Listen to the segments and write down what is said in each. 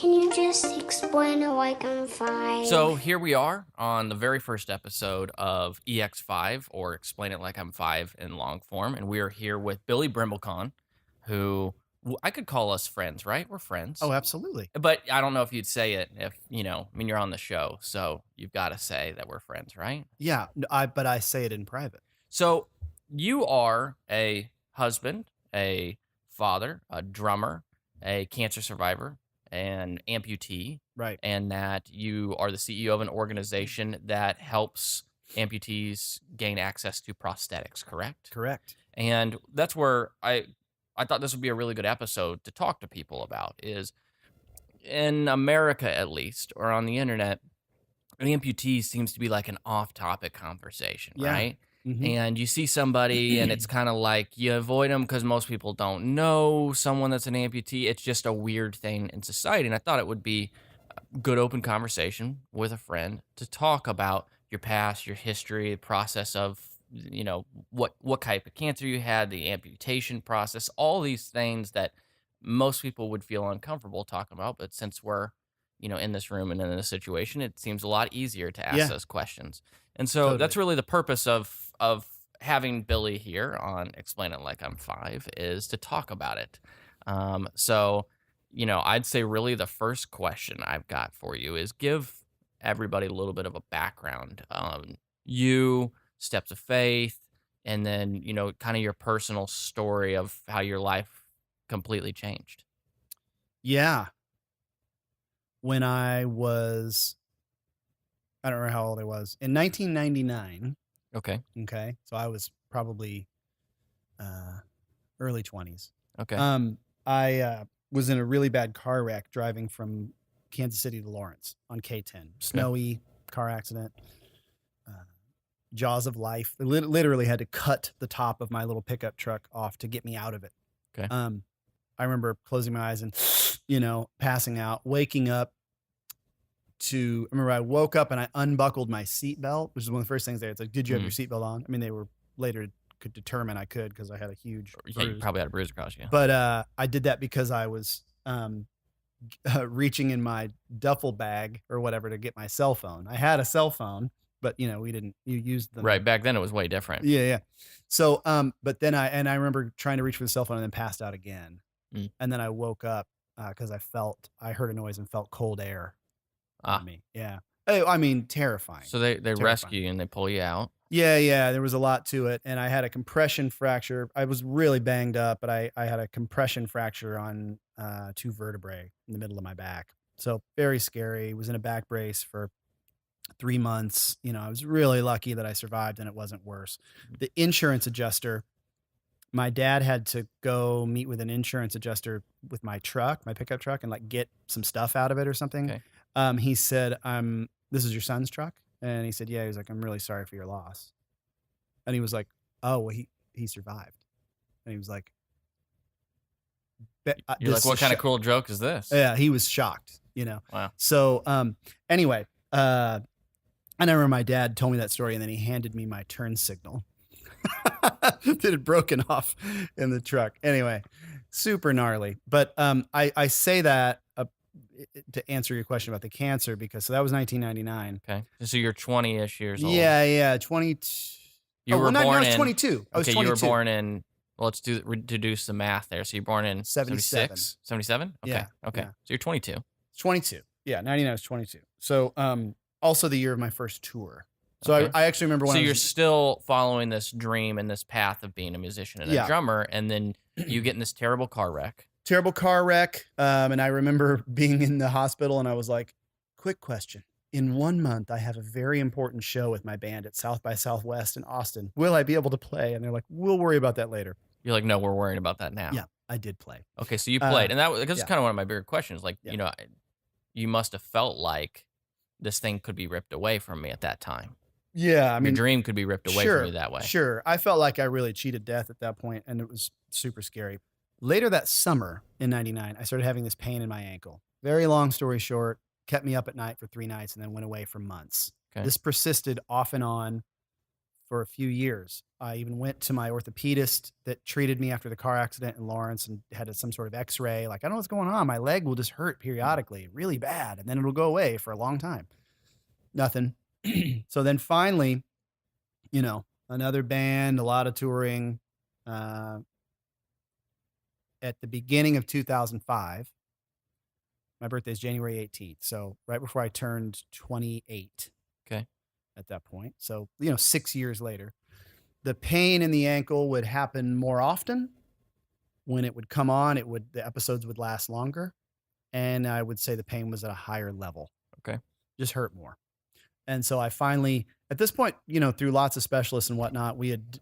Can you just explain it like I'm 5? So here we are on the very first episode of EX5, or Explain It Like I'm 5 in long form. And we are here with Billy Brimblecom, who I could call us friends, right? We're friends. Oh, absolutely. But I don't know if you'd say it if, you're on the show. So you've got to say that we're friends, right? Yeah, but I say it in private. So you are a husband, a father, a drummer, a cancer survivor, an amputee, Right. and that you are the CEO of an organization that helps amputees gain access to prosthetics, correct? Correct. And that's where I thought this would be a really good episode to talk to people about is in America, at least, or on the internet, an amputee seems to be like an off-topic conversation, Yeah. right? Mhm. And you see somebody and it's kind of like you avoid them because most people don't know someone that's an amputee. It's just a weird thing in society. And I thought it would be a good open conversation with a friend to talk about your past, your history, the process of, what type of cancer you had, the amputation process, all these things that most people would feel uncomfortable talking about. But since we're, in this room and in this situation, it seems a lot easier to ask Yeah. those questions. And so that's really the purpose of having Billy here on Explain It Like I'm 5 is to talk about it. So, I'd say really the first question I've got for you is give everybody a little bit of a background on you, steps of faith, and then, kind of your personal story of how your life completely changed. Yeah. When I don't remember how old I was, in 1999. Okay. Okay. So I was probably early 20s. Okay. I was in a really bad car wreck driving from Kansas City to Lawrence on K10. Snowy car accident. Jaws of life. They literally had to cut the top of my little pickup truck off to get me out of it. Okay. I remember closing my eyes and, passing out, waking up I remember I woke up and I unbuckled my seatbelt, which is one of the first things there. It's like, did you have your seatbelt on? I mean, they were later could determine I could because I had a huge Yeah, bruise. you probably had a bruise across you. But I did that because I was reaching in my duffel bag or whatever to get my cell phone. I had a cell phone, but you used them. Right. Back then it was way different. Yeah. So, but then I remember trying to reach for the cell phone and then passed out again. And then I woke up because I heard a noise and felt cold air on me. Yeah. I mean, terrifying. So they rescue you and they pull you out. Yeah. There was a lot to it. And I had a compression fracture. I was really banged up, but I had a compression fracture on 2 vertebrae in the middle of my back. So very scary. Was in a back brace for 3 months. I was really lucky that I survived and it wasn't worse. The insurance adjuster, my dad had to go meet with an insurance adjuster with my pickup truck, and like get some stuff out of it or something. Okay. He said, this is your son's truck? And he said, yeah. He was like, I'm really sorry for your loss. And he was like, oh, well, he survived. And he was like, you're like, what kind of cool joke is this? Yeah, he was shocked, Wow. So anyway, and I remember my dad told me that story, and then he handed me my turn signal that had broken off in the truck. Anyway, super gnarly. But I say that to answer your question about the cancer because that was 1999. Okay. So you're 20-ish years old. Yeah, 22. You were born I was 22. I was 22. You were born in, well, let's reduce the math there. So you're born in 77. 77? Okay. Yeah. Okay. Yeah. So you're 22. 22. Yeah, 99 was 22. So also the year of my first tour. So Okay. I actually remember when you're still following this dream and this path of being a musician and a drummer, and then you get in this terrible car wreck. And I remember being in the hospital and I was like, quick question. In 1 month, I have a very important show with my band at South by Southwest in Austin. Will I be able to play? And they're like, we'll worry about that later. You're like, no, we're worrying about that now. Yeah, I did play. Okay, so you played. And that was kind of one of my bigger questions. Like, you must have felt like this thing could be ripped away from me at that time. Yeah, I mean, your dream could be ripped away from you that way. Sure. I felt like I really cheated death at that point, and it was super scary. Later that summer in 99, I started having this pain in my ankle. Very long story short, kept me up at night for 3 nights and then went away for months. Okay. This persisted off and on for a few years. I even went to my orthopedist that treated me after the car accident in Lawrence and had some sort of x-ray. Like, I don't know what's going on. My leg will just hurt periodically, really bad. And then it'll go away for a long time. Nothing. So then finally, another band, a lot of touring. At the beginning of 2005, my birthday is January 18th. So right before I turned 28. Okay. At that point. So, 6 years later, the pain in the ankle would happen more often. When it would come on, the episodes would last longer. And I would say the pain was at a higher level. Okay. Just hurt more. And so I finally, at this point, through lots of specialists and whatnot, we had,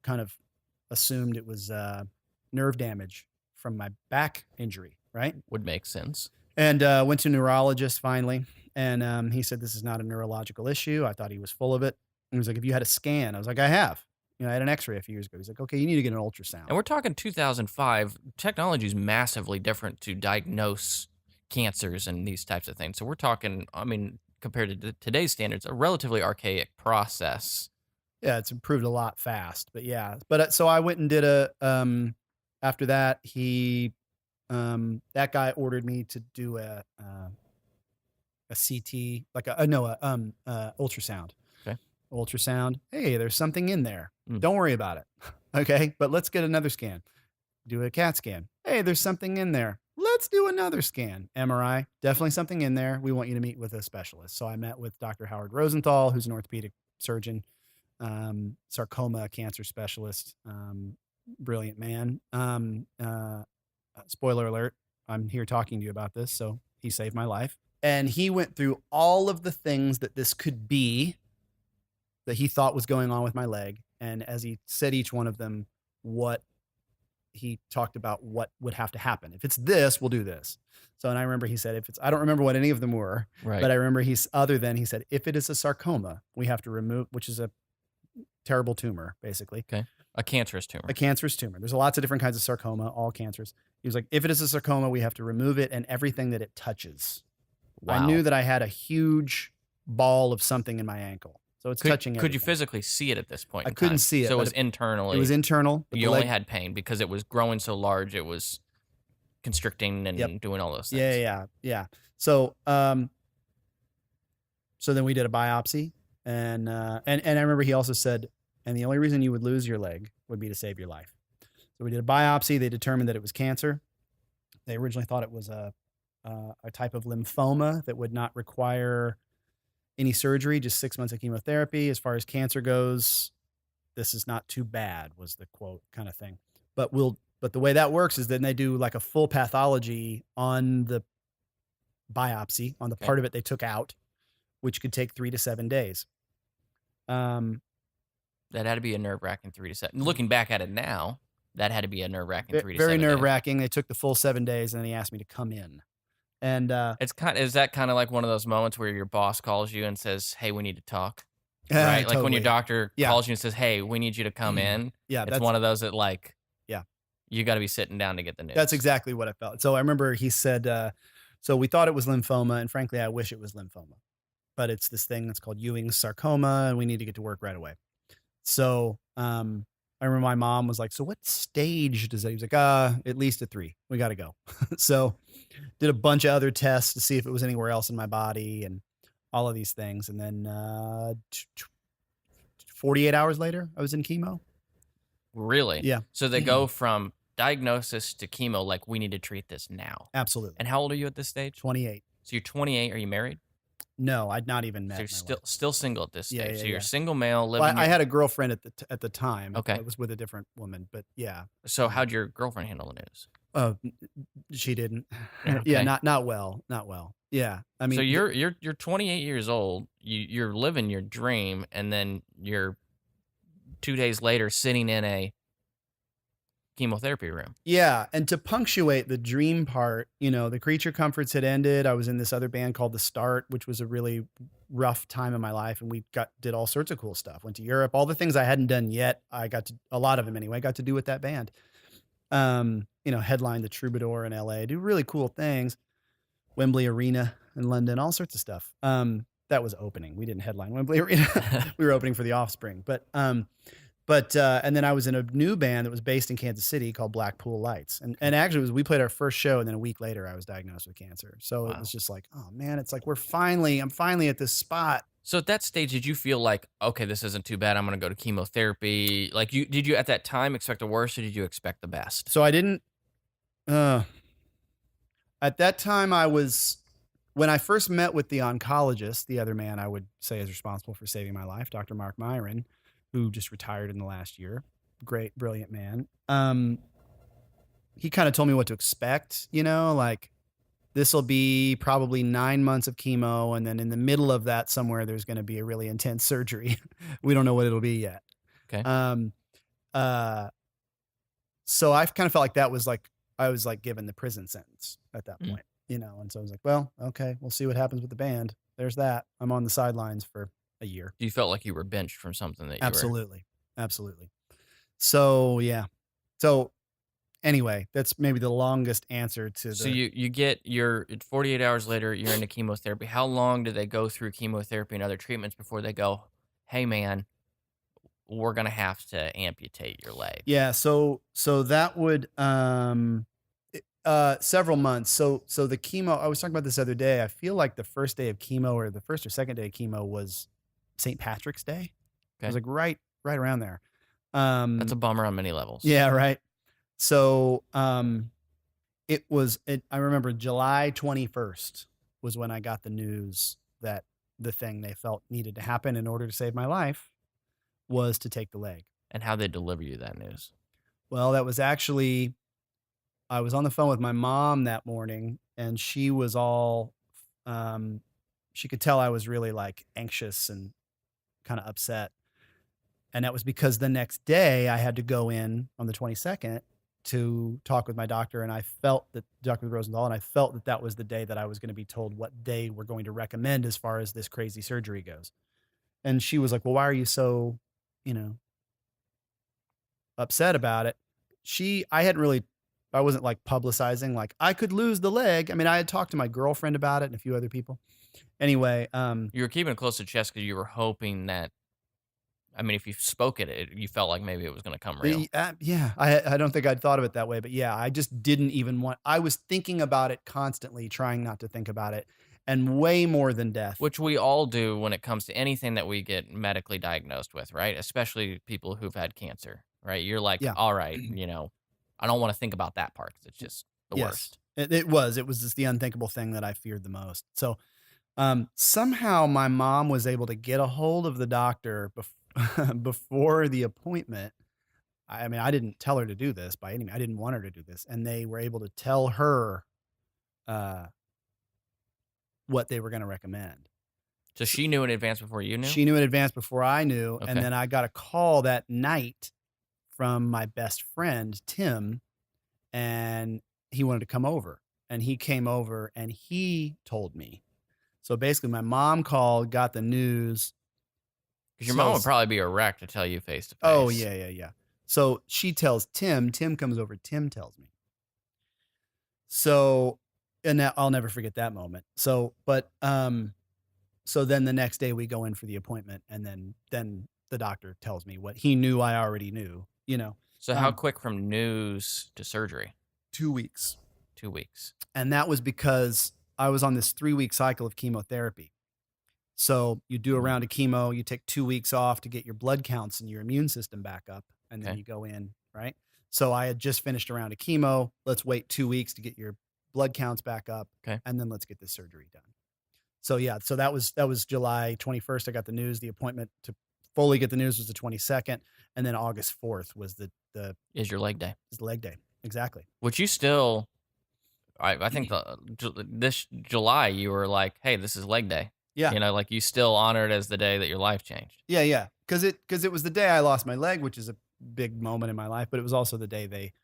kind of assumed it was nerve damage from my back injury, right? Would make sense. And went to a neurologist finally. And he said, this is not a neurological issue. I thought he was full of it. And he was like, have you had a scan? I was like, I have. I had an x-ray a few years ago. He's like, okay, you need to get an ultrasound. And we're talking 2005. Technology is massively different to diagnose cancers and these types of things. So we're talking, compared to today's standards, a relatively archaic process. Yeah, it's improved a lot fast. But yeah. But so I went and did after that, that guy ordered me to do a CT, like ultrasound. Okay. Ultrasound. Hey, there's something in there. Mm. Don't worry about it. Okay. But let's get another scan. Do a CAT scan. Hey, there's something in there. Let's do another scan. MRI. Definitely something in there. We want you to meet with a specialist. So I met with Dr. Howard Rosenthal, who's an orthopedic surgeon, sarcoma cancer specialist. Brilliant man. Spoiler alert. I'm here talking to you about this. So he saved my life. And he went through all of the things that this could be that he thought was going on with my leg. And as he said each one of them, he talked about what would have to happen. If it's this, we'll do this. So, and I remember he said, I don't remember what any of them were, right. But I remember he said, if it is a sarcoma, we have to remove, which is a terrible tumor, basically. Okay. A cancerous tumor. A cancerous tumor. There's lots of different kinds of sarcoma, all cancerous. He was like, if it is a sarcoma, we have to remove it and everything that it touches. Wow. I knew that I had a huge ball of something in my ankle. So it's touching everything. Could you physically see it at this point? I couldn't see it. So it was internally. It was internal. You only had pain because it was growing so large. It was constricting and doing all those things. Yeah. So, so then we did a biopsy, and I remember he also said, and the only reason you would lose your leg would be to save your life. So we did a biopsy. They determined that it was cancer. They originally thought it was a type of lymphoma that would not require any surgery, just 6 months of chemotherapy. As far as cancer goes, this is not too bad, was the quote kind of thing. But the way that works is then they do like a full pathology on the biopsy, on the part of it they took out, which could take 3 to 7 days. That had to be a nerve-wracking 3 to 7. Looking back at it now, that had to be a nerve-wracking 3 to 7 Very days. nerve-wracking. They took the full 7 days, and then he asked me to come in. And is that kind of like one of those moments where your boss calls you and says, "Hey, we need to talk," right? Totally. Like when your doctor calls you and says, "Hey, we need you to come in." Yeah, it's one of those that yeah, you got to be sitting down to get the news. That's exactly what I felt. So I remember he said, so we thought it was lymphoma, and frankly, I wish it was lymphoma, but it's this thing that's called Ewing's sarcoma, and we need to get to work right away. So I remember my mom was like, so what stage does that? He was like, at least a 3. We got to go. So did a bunch of other tests to see if it was anywhere else in my body and all of these things. And then 48 hours later, I was in chemo. Really? Yeah. So they go from diagnosis to chemo, like we need to treat this now. Absolutely. And how old are you at this stage? 28. So you're 28. Are you married? No, I'd not even met. So you're still single at this stage. Yeah, you're a single male living. Well, I had a girlfriend at the time. Okay. I was with a different woman, but yeah. So how'd your girlfriend handle the news? Oh, she didn't. Okay. Yeah, not well. Yeah, I mean. So you're 28 years old. You're living your dream, and then you're 2 days later sitting in a chemotherapy room. Yeah, and to punctuate the dream part, the Creature Comforts had ended. I was in this other band called The Start, which was a really rough time in my life, and we did all sorts of cool stuff. Went to Europe, all the things I hadn't done yet. I got to, a lot of them anyway, got to do with that band. Headline the Troubadour in LA, do really cool things. Wembley Arena in London, all sorts of stuff. that was opening. We didn't headline Wembley Arena. We were opening for The Offspring. But and then I was in a new band that was based in Kansas City called Blackpool Lights. And actually we played our first show, and then a week later I was diagnosed with cancer. So it was just like, oh man, it's like I'm finally at this spot. So at that stage, did you feel like, okay, this isn't too bad, I'm going to go to chemotherapy? Like, did you at that time expect the worst, or did you expect the best? So I didn't, at that time when I first met with the oncologist, the other man I would say is responsible for saving my life, Dr. Mark Myron, who just retired in the last year. Great, brilliant man. He kind of told me what to expect, like this will be probably 9 months of chemo. And then in the middle of that somewhere, there's going to be a really intense surgery. We don't know what it'll be yet. Okay. So I kind of felt like that was like, I was like given the prison sentence at that point, and so I was like, well, okay, we'll see what happens with the band. There's that. I'm on the sidelines for a year. You felt like you were benched from something that you Absolutely. So, yeah. So anyway, that's maybe the longest answer to So you get 48 hours later, you're into chemotherapy. How long do they go through chemotherapy and other treatments before they go, hey man, we're going to have to amputate your leg? Yeah. So that would, several months. So the chemo, I was talking about this other day. I feel like the first day of chemo, or the first or second day of chemo, was St. Patrick's Day. It was like right around there. That's a bummer on many levels. Yeah. Right. So, I remember July 21st was when I got the news that the thing they felt needed to happen in order to save my life was to take the leg. And how they deliver you that news? Well, that was actually, I was on the phone with my mom that morning, and she was all, she could tell I was really like anxious and kind of upset. And that was because the next day I had to go in on the 22nd to talk with my doctor. And I felt that Dr. Rosenthal, and I felt that that was the day that I was going to be told what they were going to recommend as far as this crazy surgery goes. And she was like, well, why are you so, upset about it? I wasn't like publicizing, like I could lose the leg. I mean, I had talked to my girlfriend about it and a few other people. Anyway, you were keeping it close to the chest because you were hoping that, I mean, if you spoke it, you felt like maybe it was going to come real. Yeah. I don't think I'd thought of it that way, but yeah, I just didn't even I was thinking about it constantly, trying not to think about it, and way more than death. Which we all do when it comes to anything that we get medically diagnosed with, right? Especially people who've had cancer, right? You're like, all right, I don't want to think about that part because it's just the worst. It was just the unthinkable thing that I feared the most. So somehow my mom was able to get a hold of the doctor before the appointment. I mean, I didn't tell her to do this by any means. I didn't want her to do this. And they were able to tell her what they were going to recommend. So she knew in advance before you knew? She knew in advance before I knew. Okay. And then I got a call that night from my best friend, Tim, and he wanted to come over. And he came over and he told me. So basically my mom called, got the news. Because your mom would probably be a wreck to tell you face to face. Oh, yeah. So she tells Tim. Tim comes over. Tim tells me. So, and I'll never forget that moment. So, but, so then the next day we go in for the appointment, and then the doctor tells me what he knew I already knew, So how quick from news to surgery? 2 weeks. 2 weeks. And that was because I was on this 3-week cycle of chemotherapy. So you do a round of chemo, you take 2 weeks off to get your blood counts and your immune system back up, and then you go in, right? So I had just finished a round of chemo. Let's wait 2 weeks to get your blood counts back up, and then let's get this surgery done. So yeah, so that was July 21st. I got the news. The appointment to fully get the news was the 22nd, and then August 4th was is your leg day. Is the leg day, exactly. Which you still, I think this July you were like, hey, this is leg day. Yeah. Like you still honor it as the day that your life changed. Yeah. Because it was the day I lost my leg, which is a big moment in my life, but it was also the day they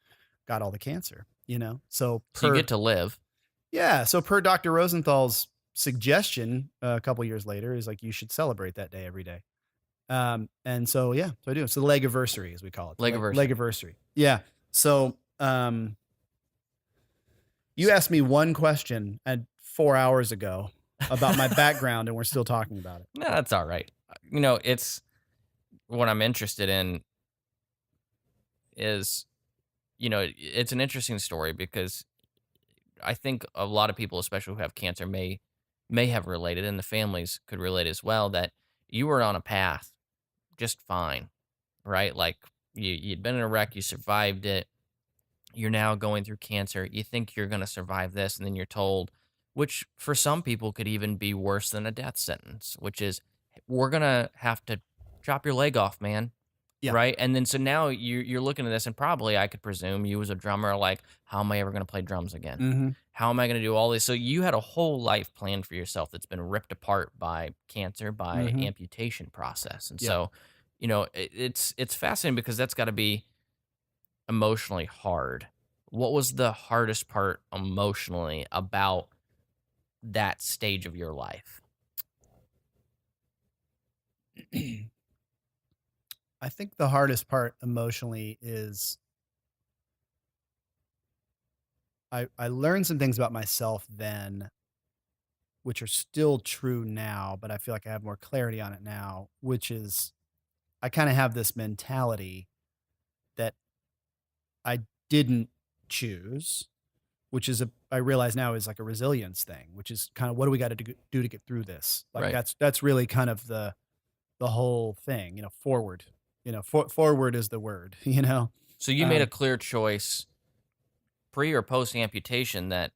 got all the cancer, So you get to live. Yeah. So per Dr. Rosenthal's suggestion a couple years later is like, you should celebrate that day every day. And so, yeah, so I do. So the leg-iversary, as we call it. Leg-iversary. Yeah. So, you asked me one question 4 hours ago. about my background, and we're still talking about it. No, that's all right. It's what I'm interested in is, it's an interesting story because I think a lot of people, especially who have cancer, may have related, and the families could relate as well, that you were on a path just fine, right? Like you'd been in a wreck, you survived it. You're now going through cancer. You think you're going to survive this, and then you're told, which for some people could even be worse than a death sentence, which is, we're going to have to chop your leg off, man. Yeah. Right. And then so now you're looking at this, and probably I could presume you as a drummer are like, how am I ever going to play drums again? Mm-hmm. How am I going to do all this? So you had a whole life planned for yourself that's been ripped apart by cancer, by Mhm. amputation process. And Yeah. so, it's fascinating because that's got to be emotionally hard. What was the hardest part emotionally about that stage of your life? I think the hardest part emotionally is I learned some things about myself then, which are still true now, but I feel like I have more clarity on it now, which is I kind of have this mentality that I didn't choose, which is I realize now is like a resilience thing, which is kind of what do we got to do to get through this? Like Right. that's really kind of the whole thing, forward. Forward is the word, So you made a Um, clear choice pre or post amputation that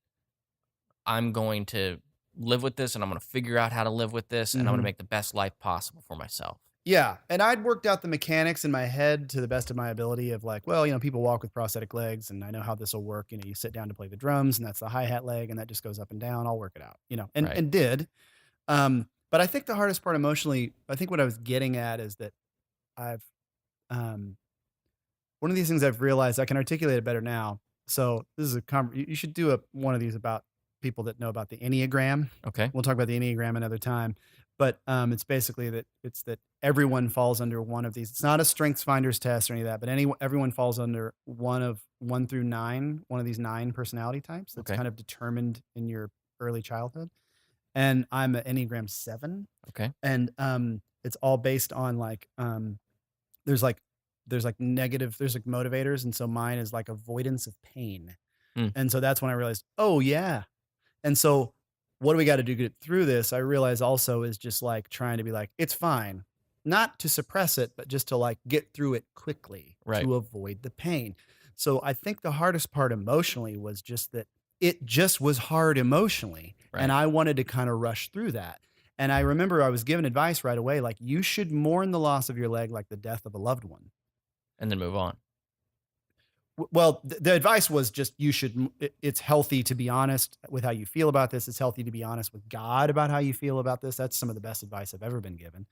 I'm going to live with this, and I'm going to figure out how to live with this, and I'm going to Mhm. make the best life possible for myself. Yeah, and I'd worked out the mechanics in my head to the best of my ability of like, well, people walk with prosthetic legs, and I know how this will work. You sit down to play the drums, and that's the hi-hat leg, and that just goes up and down. I'll work it out, and Right. and did. But I think the hardest part emotionally, I think what I was getting at is that I've um one of these things I've realized I can articulate it better now. So this is you should do one of these about people that know about the Enneagram. Okay. We'll talk about the Enneagram another time. But it's basically that everyone falls under one of these. It's not a strengths finders test or any of that, but everyone falls under one through nine, one of these 9 personality types that's Okay. kind of determined in your early childhood. And I'm an Enneagram 7. Okay. And it's all based on there's like there's like motivators, and so mine is like avoidance of pain. Hmm. And so that's when I realized, oh yeah. And so what do we got to do to get through this? I realize also is just like trying to be like, it's fine. Not to suppress it, but just to like get through it quickly Right. to avoid the pain. So I think the hardest part emotionally was just that it just was hard emotionally. Right. And I wanted to kind of rush through that. And I remember I was given advice right away, like you should mourn the loss of your leg like the death of a loved one. And then move on. Well, the advice was just it's healthy to be honest with how you feel about this. It's healthy to be honest with God about how you feel about this. That's some of the best advice I've ever been given.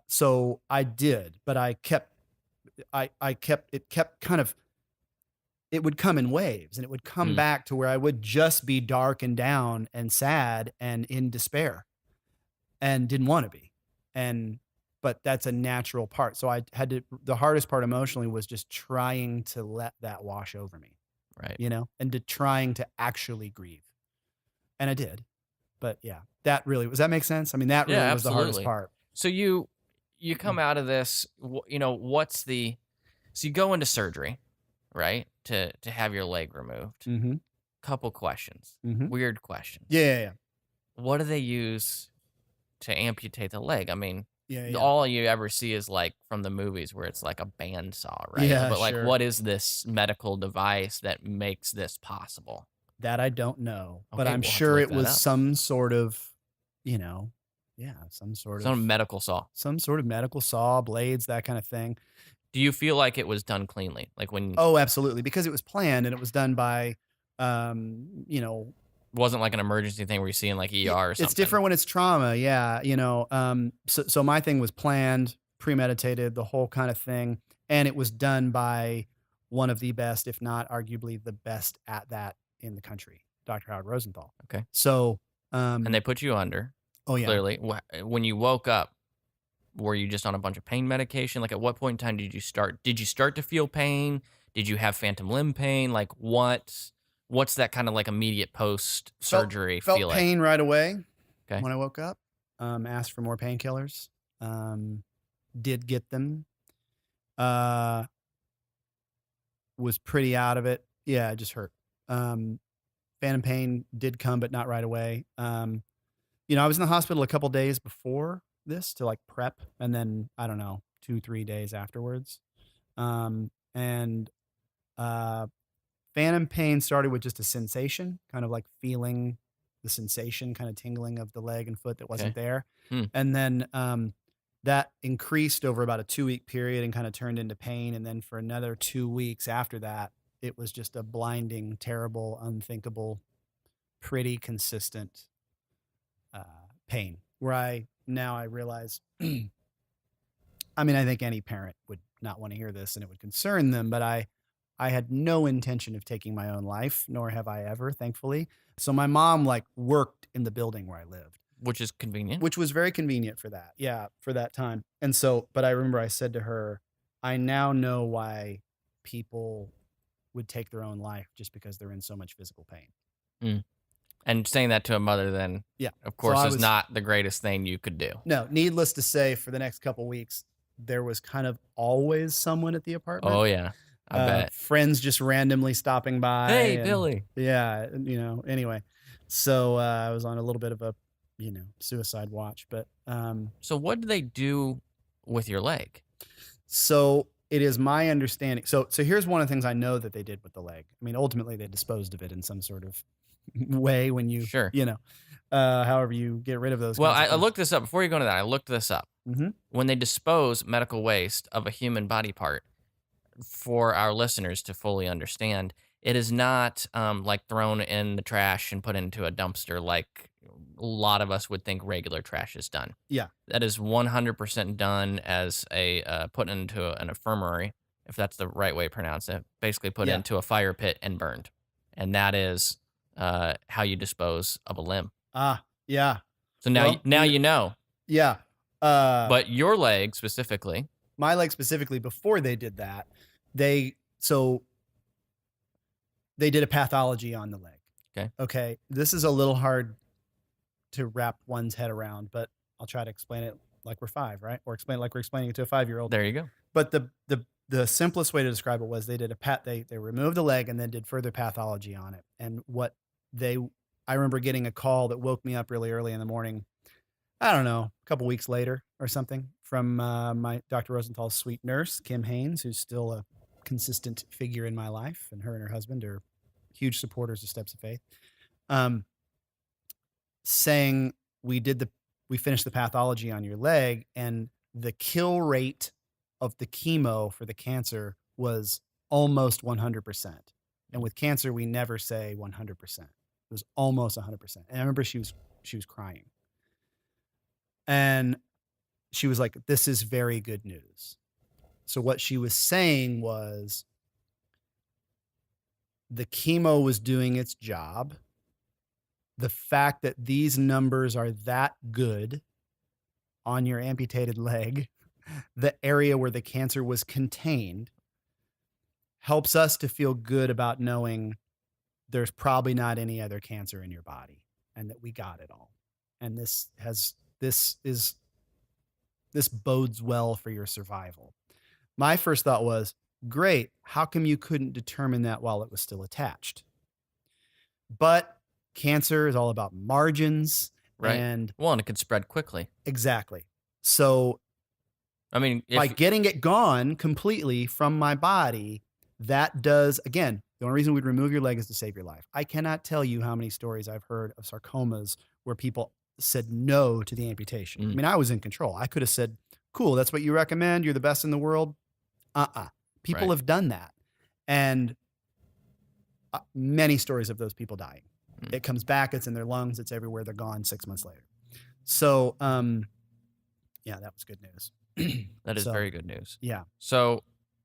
So I did, but I kept kind of, it would come in waves, and it would come Hmm. back to where I would just be dark and down and sad and in despair and didn't want to be. But that's a natural part. So the hardest part emotionally was just trying to let that wash over me, Right. and to trying to actually grieve. And I did. But yeah, does that make sense? I mean, that Yeah, really was the hardest absolutely. part. So you come out of this, so you go into surgery, right? To have your leg removed. Mm-hmm. Couple questions. Mm-hmm. Weird questions. Yeah. What do they use to amputate the leg? I mean, Yeah. all you ever see is like from the movies where it's like a bandsaw, right? Yeah, But like, sure. what is this medical device that makes this possible? That I don't know, but Okay, I'm we'll have to sure look it that was up. some sort of, Some medical saw. some sort of medical saw, blades, that kind of thing. Do you feel like it was done cleanly? Like when Oh, absolutely, because it was planned and it was done by, wasn't like an emergency thing where you're seeing like ER or something? it's different when it's trauma. Yeah. So my thing was planned, premeditated, the whole kind of thing. And it was done by one of the best, if not arguably the best at that in the country, Dr. Howard Rosenthal. Okay. So, And they put you under, oh yeah. clearly. When you woke up, were you just on a bunch of pain medication? Like at what point in time did you start? Did you start to feel pain? Did you have phantom limb pain? Like what What's that kind of like immediate post Felt surgery feel like? pain right away Okay. when I woke up. Asked for more painkillers. Did get them. Was pretty out of it. Yeah, it just hurt. Phantom pain did come, but not right away. I was in the hospital a couple days before this to like prep, and then I don't know, 2-3 days afterwards. And phantom pain started with just a sensation, kind of like feeling the sensation, kind of tingling of the leg and foot that wasn't there. And then that increased over about a 2-week period and kind of turned into pain. And then for another 2 weeks after that, it was just a blinding, terrible, unthinkable, pretty consistent pain, where I realize, I mean, I think any parent would not want to hear this and it would concern them, but I had no intention of taking my own life, nor have I ever, thankfully. So my mom like worked in the building where I lived, Which is convenient. which was very convenient for that. Yeah, for that time. And so, but I remember I said to her, I now know why people would take their own life just because they're in so much physical pain. And saying that to a mother then, Yeah, of course, is not the greatest thing you could do. No, needless to say, for the next couple weeks, there was kind of always someone at the apartment. Oh, yeah. I bet. Friends just randomly stopping by. Hey, Billy. Yeah, anyway. So I was on a little bit of a, suicide watch. But So what did they do with your leg? so it is my understanding. So here's one of the things I know that they did with the leg. I mean, ultimately they disposed of it in some sort of way when you, Sure. however you get rid of those. Well, I looked this up. Before you go into that, I looked this up. Mm-hmm. When they dispose medical waste of a human body part, for our listeners to fully understand, it is not like thrown in the trash and put into a dumpster like a lot of us would think regular trash is done. Yeah. That is 100% done as a put into an infirmary, if that's the right way to pronounce it. Basically put into a fire pit and burned. And that is how you dispose of a limb. Yeah. So now you know. Yeah. But your leg specifically. My leg specifically, before they did that, they did a pathology on the leg. Okay. This is a little hard to wrap one's head around, but I'll try to explain it like we're 5, right? Or explain it like we're explaining it to a 5-year-old. There you go. But the simplest way to describe it was they did they removed the leg and then did further pathology on it. And I remember getting a call that woke me up really early in the morning. I don't know, a couple weeks later or something, from my Dr. Rosenthal's sweet nurse, Kim Haynes, who's still a consistent figure in my life, and her husband are huge supporters of Steps of Faith, saying we finished the pathology on your leg, and the kill rate of the chemo for the cancer was almost 100%. And with cancer, we never say 100%. It was almost 100%. And I remember she was crying. And she was like, this is very good news. So what she was saying was the chemo was doing its job. The fact that these numbers are that good on your amputated leg, the area where the cancer was contained, helps us to feel good about knowing there's probably not any other cancer in your body and that we got it all. And this bodes well for your survival. My first thought was, great, how come you couldn't determine that while it was still attached? But cancer is all about margins. Right. And it could spread quickly. Exactly. So I mean, by getting it gone completely from my body, that does, again, the only reason we'd remove your leg is to save your life. I cannot tell you how many stories I've heard of sarcomas where people said no to the amputation. I mean, I was in control. I could have said, cool, that's what you recommend. You're the best in the world. People have done that. And many stories of those people dying. It comes back, it's in their lungs, it's everywhere, they're gone 6 months later. So, yeah, that was good news. That is very good news. Yeah. So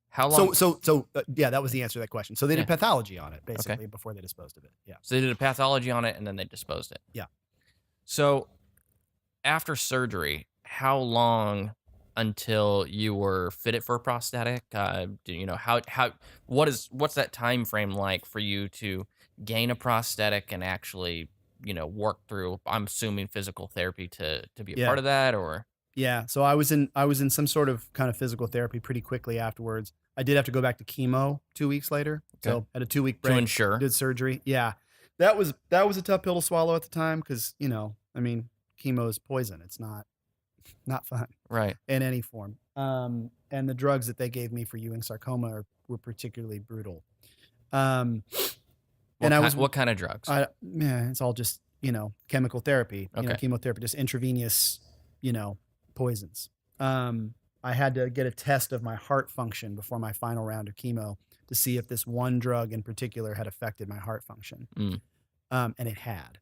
how long? Yeah, that was the answer to that question. So they did pathology on it, basically, before they disposed of it. Yeah. So they did a pathology on it and then they disposed it. Yeah. So after surgery, how long until you were fitted for a prosthetic? You know, what's that time frame like for you to gain a prosthetic and actually, you know, work through, I'm assuming, physical therapy to be a part Yeah. of that, or Yeah. So I was in some sort of kind of physical therapy pretty quickly afterwards. I did have to go back to chemo 2 weeks later. okay, So had a 2 week to break, ensure, did surgery. Yeah. That was a tough pill to swallow at the time because, I mean, chemo is poison. It's not fun right? in any form. And the drugs that they gave me for Ewing sarcoma were particularly brutal. Um, and What kind of drugs? yeah, it's all just, chemical therapy, Okay. chemotherapy, just intravenous, poisons. I had to get a test of my heart function before my final round of chemo to see if this one drug in particular had affected my heart function. Mm. And it had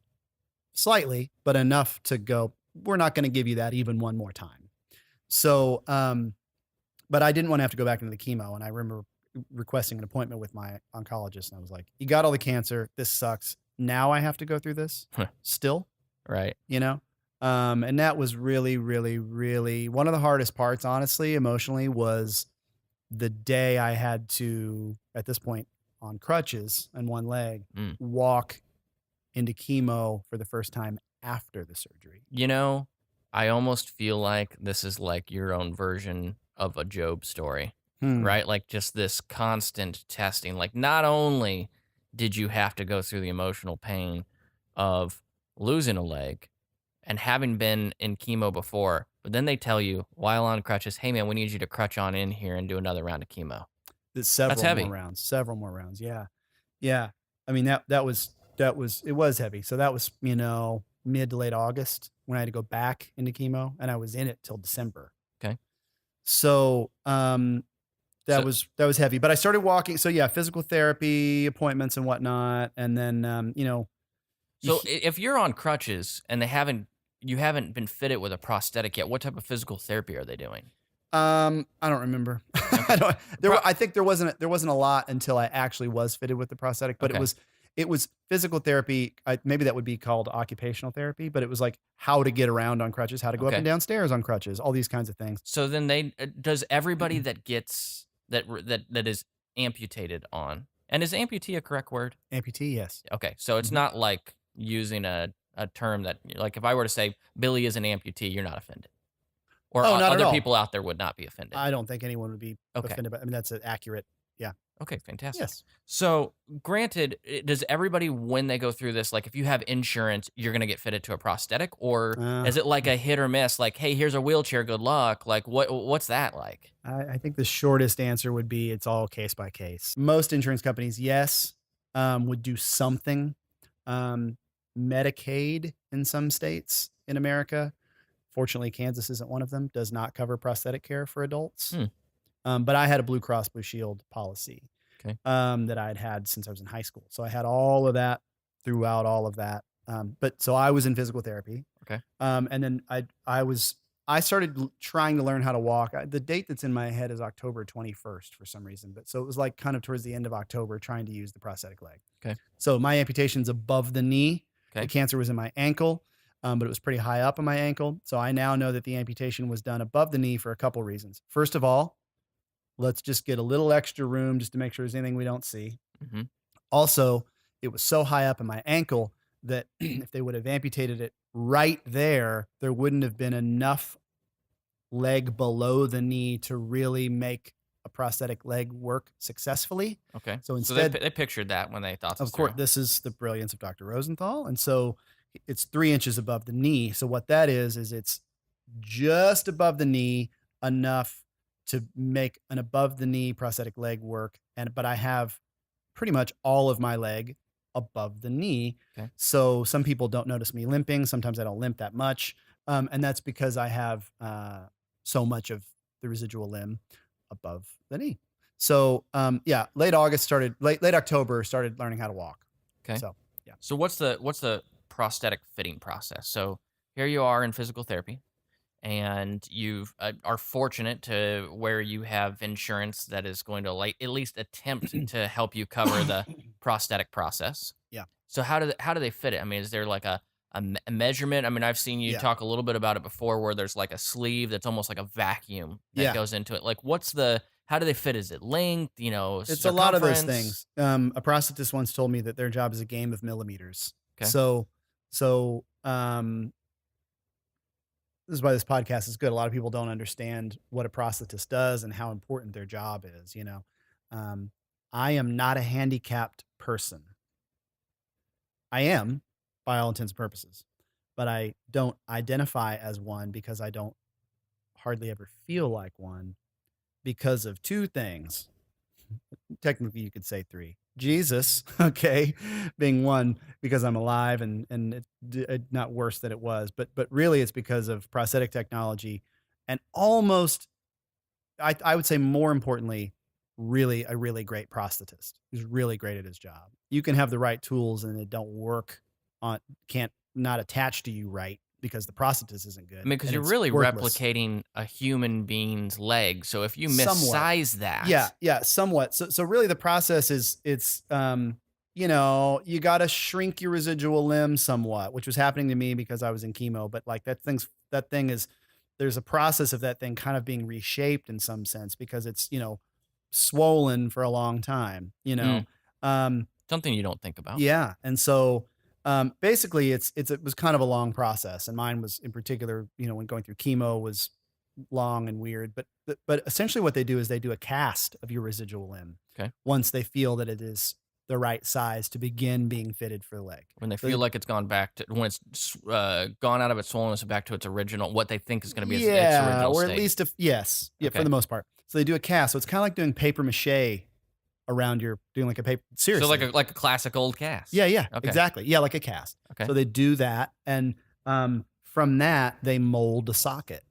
slightly, but enough to go, we're not going to give you that even one more time. So, but I didn't want to have to go back into the chemo. And I remember requesting an appointment with my oncologist. And I was like, you got all the cancer. This sucks. Now I have to go through this still, Right. And that was really, really, really one of the hardest parts, honestly, emotionally, was the day I had to, at this point, on crutches and one leg, walk into chemo for the first time after the surgery. You know, I almost feel like this is like your own version of a Job story, right? Like just this constant testing. Like not only did you have to go through the emotional pain of losing a leg and having been in chemo before, but then they tell you while on crutches, hey man, we need you to crutch on in here and do another round of chemo. Several heavy. more rounds. Yeah. Yeah. I mean, it was heavy. So that was, mid to late August when I had to go back into chemo, and I was in it till December. Okay. So, that was heavy, but I started walking. So yeah, physical therapy appointments and whatnot. And then, So if you're on crutches and you haven't been fitted with a prosthetic yet, what type of physical therapy are they doing? I don't remember. I think there wasn't a lot until I actually was fitted with the prosthetic, but Okay. it was physical therapy. Maybe that would be called occupational therapy, but it was like how to get around on crutches, how to go up Okay. and down stairs on crutches, all these kinds of things. So then does everybody that gets that is amputated on, and is amputee a correct word? Amputee, yes. Okay, so it's not like using a term that, like, if I were to say Billy is an amputee, you're not offended, or Oh, not at other all. people out there would not be offended. I don't think anyone would be Okay. offended by. I mean, that's accurate. Yeah. Okay, fantastic. Yes. So, granted, does everybody, when they go through this, like if you have insurance, you're going to get fitted to a prosthetic, or is it like a hit or miss? Like, hey, here's a wheelchair, good luck. Like, what's that like? I think the shortest answer would be it's all case by case. Most insurance companies, yes, would do something. Medicaid in some states in America, fortunately, Kansas isn't one of them, does not cover prosthetic care for adults. But I had a Blue Cross Blue Shield policy that I had since I was in high school. So I had all of that throughout all of that. But so I was in physical therapy. Okay. And then I started trying to learn how to walk. The date that's in my head is October 21st for some reason. But so it was like kind of towards the end of October trying to use the prosthetic leg. Okay. So my amputation's above the knee. Okay. The cancer was in my ankle, but it was pretty high up on my ankle. So I now know that the amputation was done above the knee for a couple reasons. First of all, let's just get a little extra room just to make sure there's anything we don't see. Mm-hmm. Also, it was so high up in my ankle that if they would have amputated it right there, there wouldn't have been enough leg below the knee to really make a prosthetic leg work successfully. Okay. So instead, they pictured that when they thought this of course, through. this is the brilliance of Dr. Rosenthal. And so it's 3 inches above the knee. So what that is it's just above the knee enough to make an above the knee prosthetic leg work. But I have pretty much all of my leg above the knee. Okay. So some people don't notice me limping. Sometimes I don't limp that much. And that's because I have so much of the residual limb above the knee. So late October started learning how to walk. Okay. So yeah. So what's the prosthetic fitting process? So here you are in physical therapy, and you are fortunate to where you have insurance that is going to at least attempt to help you cover the prosthetic process. Yeah. So how do they fit it? I mean, is there like a a measurement? I mean, I've seen you Yeah. talk a little bit about it before, where there's like a sleeve that's almost like a vacuum that Yeah. goes into it. Like, how do they fit? Is it length? It's a lot of those Circumference? things. A prosthetist once told me that their job is a game of millimeters. Okay. So this is why this podcast is good. A lot of people don't understand what a prosthetist does and how important their job is. Um, I am not a handicapped person. I am, by all intents and purposes, but I don't identify as one because I don't hardly ever feel like one because of two things. Technically, you could say three. Jesus, okay, being one because I'm alive and not worse than it was, but really it's because of prosthetic technology and almost I would say more importantly, really a really great prosthetist who's really great at his job. You can have the right tools and it don't work on can't not attach to you right because the prosthetist isn't I good mean, because and you're it's really worthless. replicating a human being's leg. So if you Somewhat. missize Yeah, that, yeah, somewhat. So really the process is you got to shrink your residual limb somewhat, which was happening to me because I was in chemo, but like that thing is there's a process of that thing kind of being reshaped in some sense because it's, swollen for a long time, you know. mm, Um something you don't think about. yeah, and so basically it was kind of a long process and mine was in particular, when going through chemo was long and weird, but essentially what they do is they do a cast of your residual limb Okay. once they feel that it is the right size to begin being fitted for the leg. When they So feel like it's gone back to when it's gone out of its swollenness and back to its original, what they think is going to be its yeah, original or state. at least if yes, yeah, for Okay. the most part. So they do a cast. So it's kind of like doing paper mache around your doing like a paper. Seriously, So like a classic old cast. yeah, Okay. exactly. Yeah, like a cast. Okay. So they do that, and from that they mold the socket.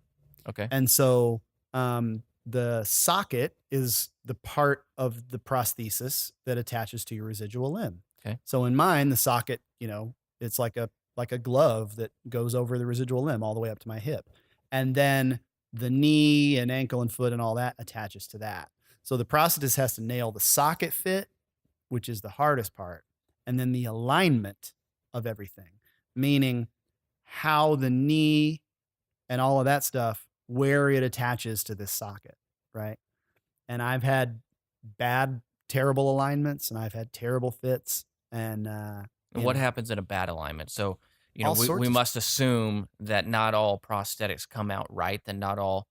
Okay. And so the socket is the part of the prosthesis that attaches to your residual limb. Okay. So in mine, the socket, it's like a glove that goes over the residual limb all the way up to my hip. And then the knee and ankle and foot and all that attaches to that. So the prosthetist has to nail the socket fit, which is the hardest part, and then the alignment of everything, meaning how the knee and all of that stuff, where it attaches to this socket, right? And I've had bad, terrible alignments, and I've had terrible fits, and And what happens in a bad alignment? So, all we sorts of must assume that not all prosthetics come out right, that not all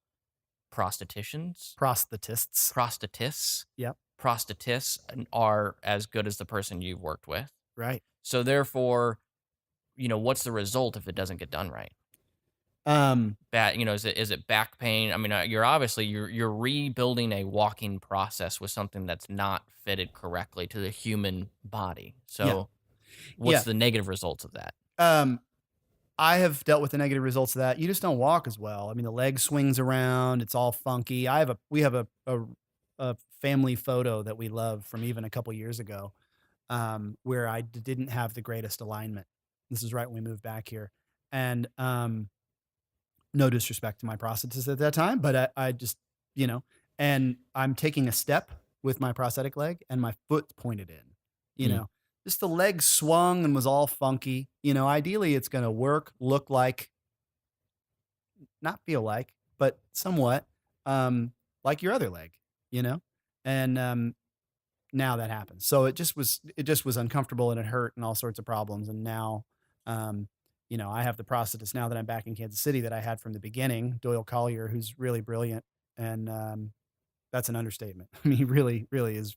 prostheticians, prosthetists. prosthetists, Yep, prosthetists are as good as the person you've worked with. right. So therefore, what's the result if it doesn't get done right? Um, Is it back pain? I mean, you're rebuilding a walking process with something that's not fitted correctly to the human body. So, what's Yeah. the negative results of that? I have dealt with the negative results of that. You just don't walk as well. I mean, the leg swings around; it's all funky. We have a family photo that we love from even a couple years ago, where I didn't have the greatest alignment. This is right when we moved back here, and no disrespect to my prosthetist at that time, but I just, and I'm taking a step with my prosthetic leg and my foot pointed in, you Mm. know, just the leg swung and was all funky. Ideally it's going to look like, not feel like, but somewhat, like your other leg, you know, and, now that happens. So it just was uncomfortable and it hurt and all sorts of problems. And now, I have the prosthetist now that I'm back in Kansas City that I had from the beginning, Doyle Collier, who's really brilliant. And that's an understatement. I mean, he really, really is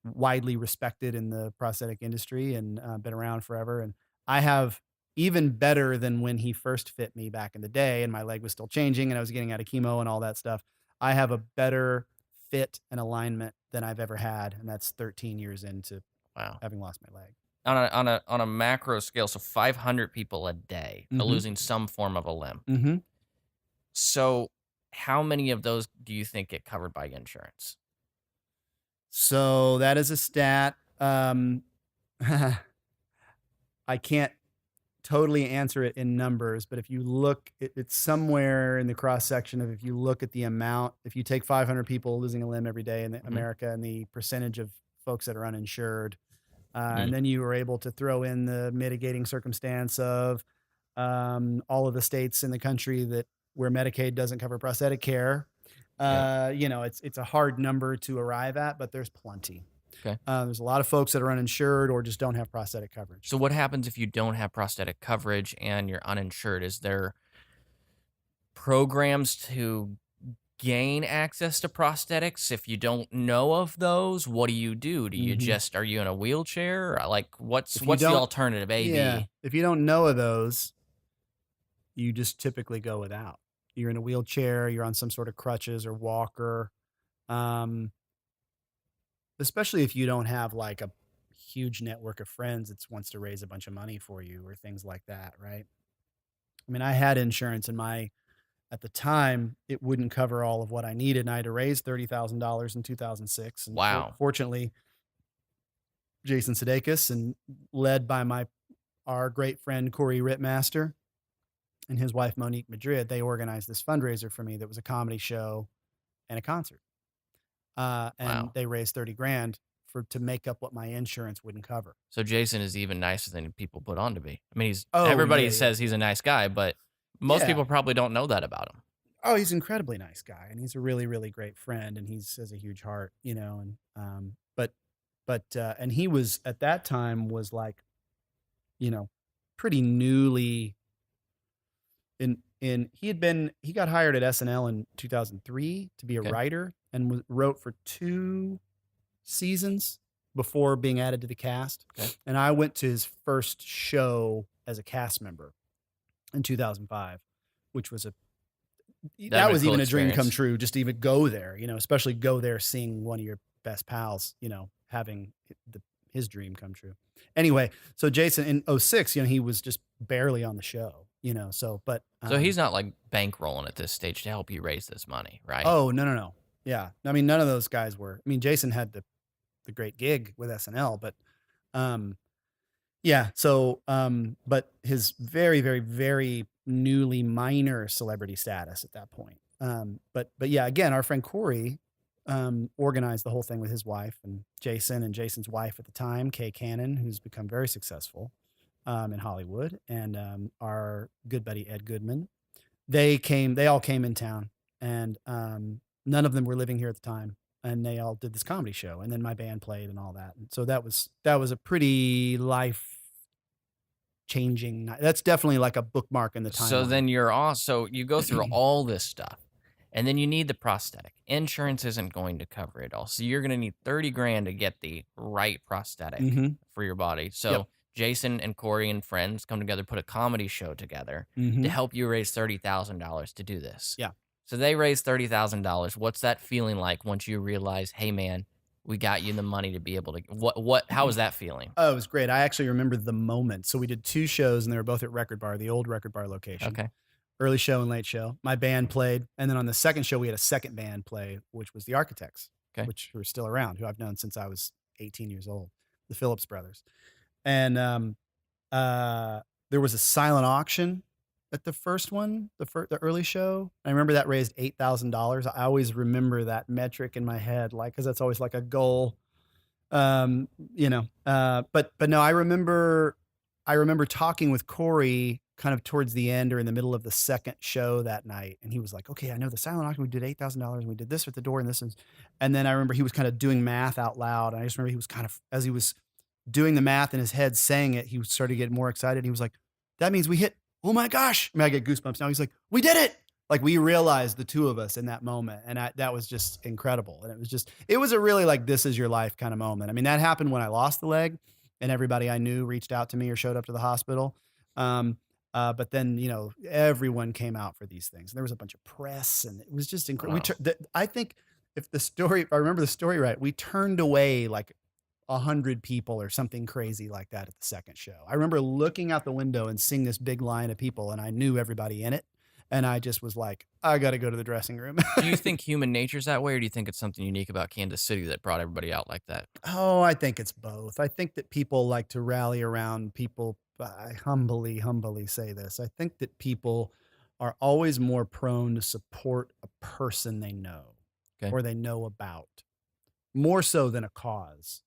widely respected in the prosthetic industry and been around forever. And I have even better than when he first fit me back in the day and my leg was still changing and I was getting out of chemo and all that stuff. I have a better fit and alignment than I've ever had. And that's 13 years into Wow. having lost my leg. On a macro scale, so 500 people a day are Mhm. losing some form of a limb. Mm-hmm. So, how many of those do you think get covered by insurance? So that is a stat. I can't totally answer it in numbers, but if you look, it's somewhere in the cross section of if you look at the amount, if you take 500 people losing a limb every day in America and the percentage of folks that are uninsured, and then you were able to throw in the mitigating circumstance of all of the states in the country where Medicaid doesn't cover prosthetic care. Yep. It's a hard number to arrive at, but there's plenty. Okay. There's a lot of folks that are uninsured or just don't have prosthetic coverage. So what happens if you don't have prosthetic coverage and you're uninsured? Is there programs to gain access to prosthetics? If you don't know of those, what do you do? Do you are you in a wheelchair? Like what's the alternative? B? If you don't know of those, you just typically go without. You're in a wheelchair, you're on some sort of crutches or walker. Especially if you don't have like a huge network of friends that wants to raise a bunch of money for you or things like that, right? I mean, I had insurance at the time, it wouldn't cover all of what I needed, and I had to raise $30,000 in 2006. And Wow. fortunately, Jason Sudeikis, and led by our great friend Corey Rittmaster and his wife Monique Madrid, they organized this fundraiser for me that was a comedy show and a concert. And they raised 30 grand to make up what my insurance wouldn't cover. So Jason is even nicer than people put on to be. I mean, everybody says he's a nice guy, but most people probably don't know that about him. Oh, he's an incredibly nice guy, and he's a really, really great friend, and he has a huge heart, and and he was at that time was like, pretty newly he got hired at SNL in 2003 to be a writer, and wrote for 2 seasons before being added to the cast. Okay. And I went to his first show as a cast member in 2005, which was that was even a dream come true, just to even go there, especially go there seeing one of your best pals, having his dream come true. Anyway, so Jason in 2006, he was just barely on the show, so he's not like bankrolling at this stage to help you raise this money, right? Oh, no. Yeah. I mean, none of those guys were. I mean, Jason had the great gig with SNL, but yeah. So, but his very, very, very newly minor celebrity status at that point. But yeah, again, our friend Corey organized the whole thing with his wife and Jason's wife at the time, Kay Cannon, who's become very successful in Hollywood, and our good buddy Ed Goodman. They all came in town, and none of them were living here at the time. And they all did this comedy show, and then my band played and all that. And so that was a pretty life-changing night. That's definitely like a bookmark in the timeline. So then you go through all this stuff, and then you need the prosthetic. Insurance isn't going to cover it all, so you're going to need 30 grand to get the right prosthetic for your body. So Jason and Corey and friends come together, put a comedy show together to help you raise $30,000 to do this. Yeah. So they raised $30,000. What's that feeling like once you realize, hey man, we got you the money to be able to? How was that feeling? Oh, it was great. I actually remember the moment. So we did 2 shows, and they were both at Record Bar, the old Record Bar location. Okay. Early show and late show. My band played, and then on the second show we had a second band play, which was the Architects, which were still around, who I've known since I was 18 years old, the Phillips brothers. And there was a silent auction at the first one, the early show. I remember that raised $8,000. I always remember that metric in my head, like, because that's always like a goal. But no, I remember talking with Corey kind of towards the end or in the middle of the second show that night, and he was like, "Okay, I know the silent auction. We did $8,000, and we did this at the door, and this, and then I remember he was kind of doing math out loud. And I just remember he was kind of, as he was doing the math in his head, saying it, he started to get more excited. He was like, "That means we hit." Oh my gosh. I mean, I get goosebumps now. He's like, "We did it." Like, we realized, the 2 of us in that moment. And that was just incredible. And it was a really like, this is your life kind of moment. I mean, that happened when I lost the leg, and everybody I knew reached out to me or showed up to the hospital. But then, everyone came out for these things. And there was a bunch of press, and it was just incredible. Wow. I think if I remember the story right, we turned away like 100 people or something crazy like that at the second show. I remember looking out the window and seeing this big line of people, and I knew everybody in it. And I just was like, I got to go to the dressing room. Do you think human nature's that way, or do you think it's something unique about Kansas City that brought everybody out like that? Oh, I think it's both. I think that people like to rally around people. I humbly say this. I think that people are always more prone to support a person they know or they know about, more so than a cause.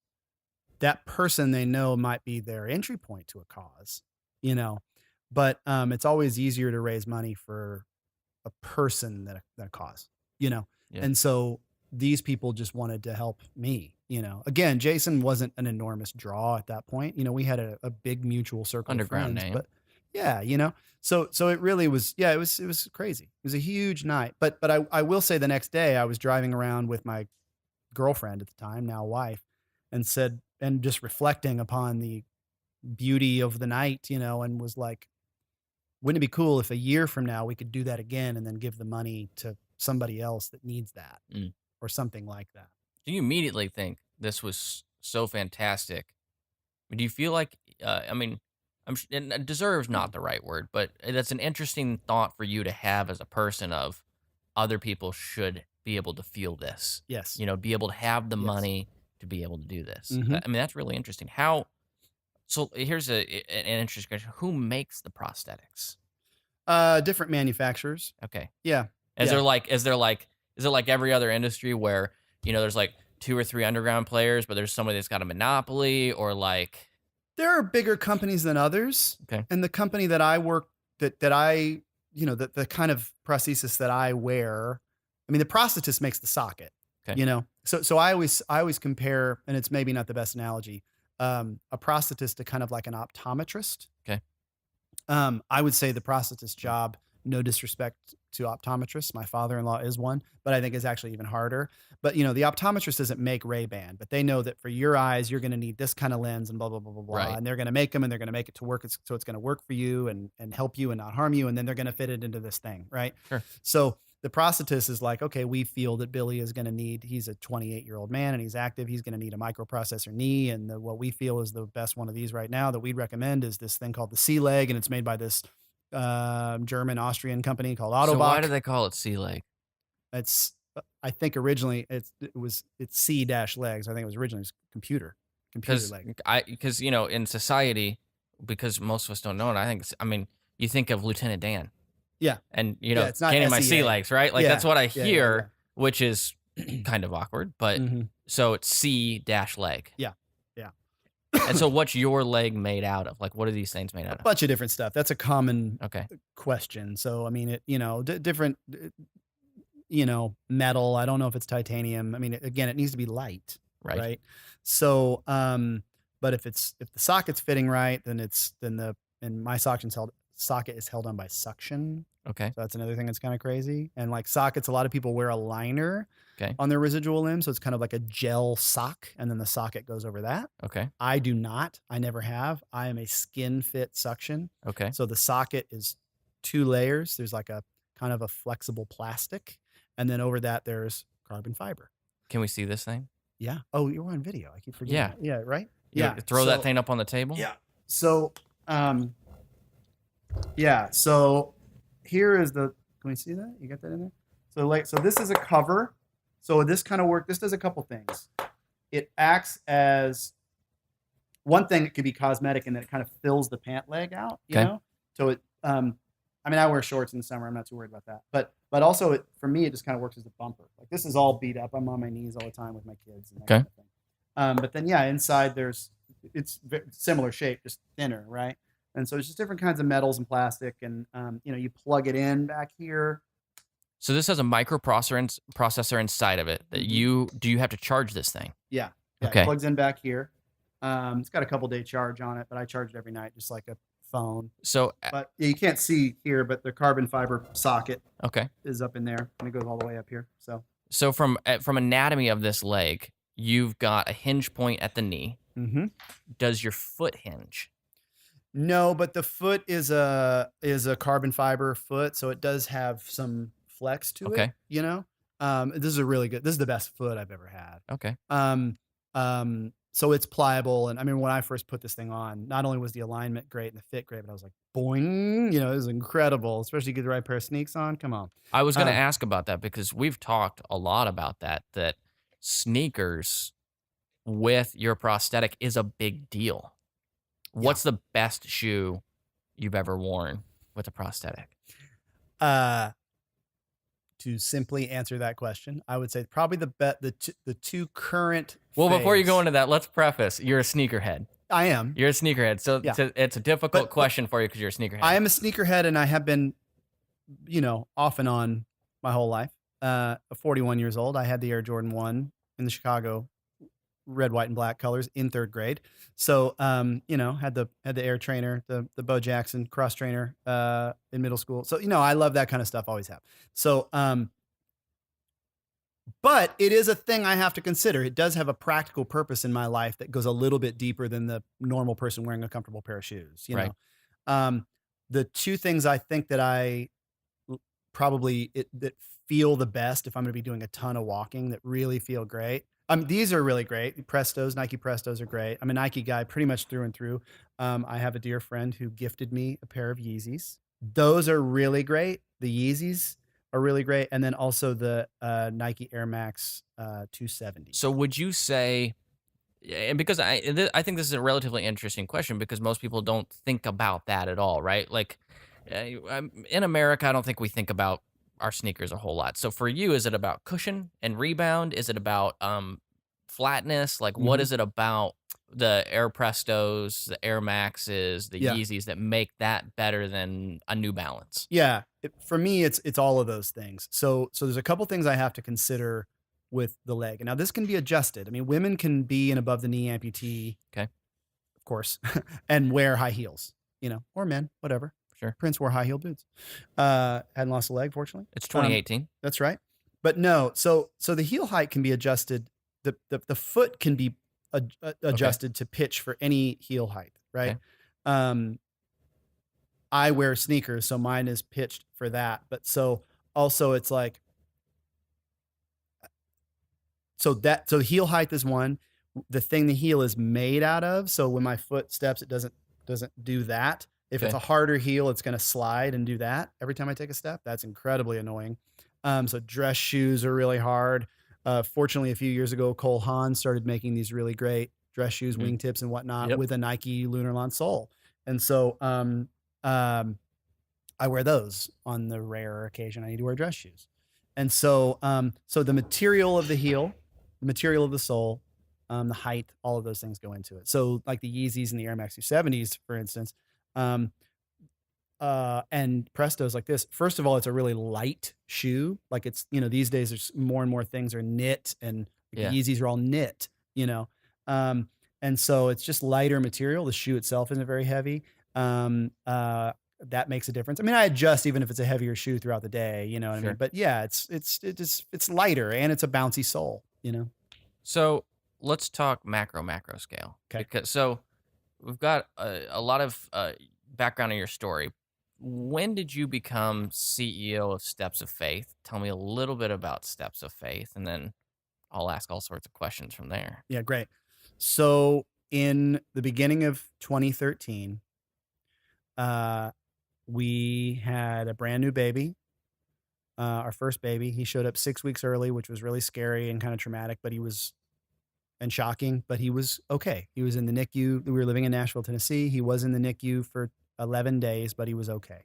That person they know might be their entry point to a cause, but it's always easier to raise money for a person than a cause, you know? Yeah. And so these people just wanted to help me, you know? Again, Jason wasn't an enormous draw at that point. You know, we had a big mutual circle Underground of friends, name. but yeah, you know? So it really was, yeah, it was crazy. It was a huge night. But I will say the next day I was driving around with my girlfriend at the time, now wife, and just reflecting upon the beauty of the night, you know, and was like, wouldn't it be cool if a year from now we could do that again and then give the money to somebody else that needs that or something like that? Do you immediately think this was so fantastic? Do you feel like, I mean, and deserves not the right word, but that's an interesting thought for you to have as a person of other people should be able to feel this. Yes. You know, be able to have the Yes. money to be able to do this. Mhm. I mean, that's really interesting. So here's an interesting question. Who makes the prosthetics? Different manufacturers. Okay. Yeah. Is Yeah. it like every other industry where, you know, there's like 2 or 3 underground players, but there's somebody that's got a monopoly, or like, There are bigger companies than others. okay, And the company that I work that I, you know, the kind of prosthesis that I wear, I mean, the prosthetist makes the socket, okay, you know? So I always compare, and it's maybe not the best analogy, a prosthetist to kind of like an optometrist. okay, I would say the prosthetist job, no disrespect to optometrists. My father-in-law is one, but I think is actually even harder. But you know, the optometrist doesn't make Ray-Ban, but they know that for your eyes, you're going to need this kind of lens and blah, blah, blah, blah, blah. Right. And they're going to make them and they're going to make it to work. So it's going to work for you and help you and not harm you. And then they're going to fit it into this thing. Right. sure, So the prosthetist is like, okay, we feel that Billy is going to need, he's a 28-year-old man and he's active. He's going to need a microprocessor knee. And what we feel is the best one of these right now that we'd recommend is this thing called the C-Leg. And it's made by this German Austrian company called Autobach. So why do they call it sea leg? It's, I think originally it's C-legs. I think it was originally computer leg. Because you know, in society, because most of us don't know it, I mean, you think of Lieutenant Dan. Yeah. And you know, it's not gaining my SEA. sea legs, right? Like Yeah, that's what I yeah, hear, which is kind of awkward, but Mhm. so it's C-leg. Yeah, yeah. And so what's your leg made out of? Like, what are these things made out A of? bunch of different stuff. That's a common Okay. question. So, I mean, it, you know, different, you know, metal. I don't know if it's titanium. I mean, again, it needs to be light. Right. So, but if the socket's fitting right, then my socket is held on by suction. Okay. So that's another thing that's kind of crazy. And like sockets, a lot of people wear a liner Okay. on their residual limb. So it's kind of like a gel sock. And then the socket goes over that. Okay. I do not. I never have. I am a skin fit suction. Okay. So the socket is 2 layers. There's like a kind of a flexible plastic. And then over that, there's carbon fiber. Can we see this thing? Yeah. Oh, you're on video. I keep forgetting. Yeah. Yeah. Right. You Yeah. throw that thing up on the table? Yeah. So, yeah. So here is can we see that? You got that in there? So this is a cover. So this kind of work, this does a couple things. It acts as one thing. It could be cosmetic and then it kind of fills the pant leg out, you know? So it, I mean, I wear shorts in the summer. I'm not too worried about that. But also for me, it just kind of works as a bumper. Like this is all beat up. I'm on my knees all the time with my kids. And that kind of thing. But then yeah, inside it's similar shape, just thinner, right? And so it's just different kinds of metals and plastic, and you know, you plug it in back here. So this has a microprocessor inside of it that do you have to charge this thing? Yeah. Okay. It plugs in back here. It's got a couple day charge on it, but I charge it every night, just like a phone. So, but you can't see here, but the carbon fiber socket okay, is up in there, and it goes all the way up here. So from anatomy of this leg, you've got a hinge point at the knee. Mm-hmm. Does your foot hinge? No, but the foot is a carbon fiber foot, so it does have some flex to it. You know, this is the best foot I've ever had. Okay. So it's pliable, and I mean, when I first put this thing on, not only was the alignment great and the fit great, but I was like, boing, you know, it was incredible, especially get the right pair of sneaks on. Come on. I was going to ask about that because we've talked a lot about that sneakers with your prosthetic is a big deal. What's the best shoe you've ever worn with a prosthetic? To simply answer that question, I would say probably the two current. Well, before you go into that, let's preface: you're a sneakerhead. I am. You're a sneakerhead. So Yeah. it's a difficult But question for you because you're a sneakerhead. I am a sneakerhead, and I have been, off and on my whole life. 41 years old. I had the Air Jordan 1 in the Chicago red, white, and black colors in third grade. So, had the Air Trainer, the Bo Jackson cross trainer in middle school. So, I love that kind of stuff. Always have. So, but it is a thing I have to consider. It does have a practical purpose in my life that goes a little bit deeper than the normal person wearing a comfortable pair of shoes. Right. The two things I think that that feel the best if I'm going to be doing a ton of walking that really feel great. These are really great. Prestos, Nike Prestos are great. I'm a Nike guy pretty much through and through. I have a dear friend who gifted me a pair of Yeezys. Those are really great. The Yeezys are really great. And then also the Nike Air Max 270. So would you say, and because I think this is a relatively interesting question because most people don't think about that at all, right? Like in America, I don't think we think about our sneakers a whole lot. So for you, is it about cushion and rebound? Is it about flatness? Like what is it about the Air Prestos, the Air Maxes, the Yeezys that make that better than a New Balance? Yeah, for me, it's all of those things. So there's a couple things I have to consider with the leg. And now this can be adjusted. I mean, women can be an above the knee amputee, Okay. of course, and wear high heels, or men, whatever. Sure. Prince wore high heel boots. Hadn't lost a leg, fortunately. It's 2018. That's right. But no, so the heel height can be adjusted. The foot can be adjusted to pitch for any heel height, right? Okay. I wear sneakers, so mine is pitched for that. But so also it's like, so heel height is one. The thing the heel is made out of. So when my foot steps, it doesn't do that. If it's a harder heel, it's going to slide and do that every time I take a step. That's incredibly annoying. So dress shoes are really hard. Fortunately, a few years ago, Cole Haan started making these really great dress shoes, wingtips and whatnot with a Nike Lunarlon sole. And so I wear those on the rare occasion I need to wear dress shoes. And so so the material of the heel, the material of the sole, the height, all of those things go into it. So like the Yeezys and the Air Max 270s, for instance, and Prestos like this. First of all, it's a really light shoe. Like it's, these days there's more and more things are knit, and the Yeezys are all knit, and so it's just lighter material. The shoe itself isn't very heavy. That makes a difference. I mean, I adjust even if it's a heavier shoe throughout the day, you know what I mean? But yeah, it's lighter and it's a bouncy sole, So let's talk macro scale. Okay. Because we've got a lot of background in your story. When did you become CEO of Steps of Faith? Tell me a little bit about Steps of Faith, and then I'll ask all sorts of questions from there. Yeah, great. So in the beginning of 2013, we had a brand new baby, our first baby. He showed up 6 weeks early, which was really scary and kind of traumatic, and shocking, but he was okay. He was in the NICU. We were living in Nashville, Tennessee. He was in the NICU for 11 days, but he was okay.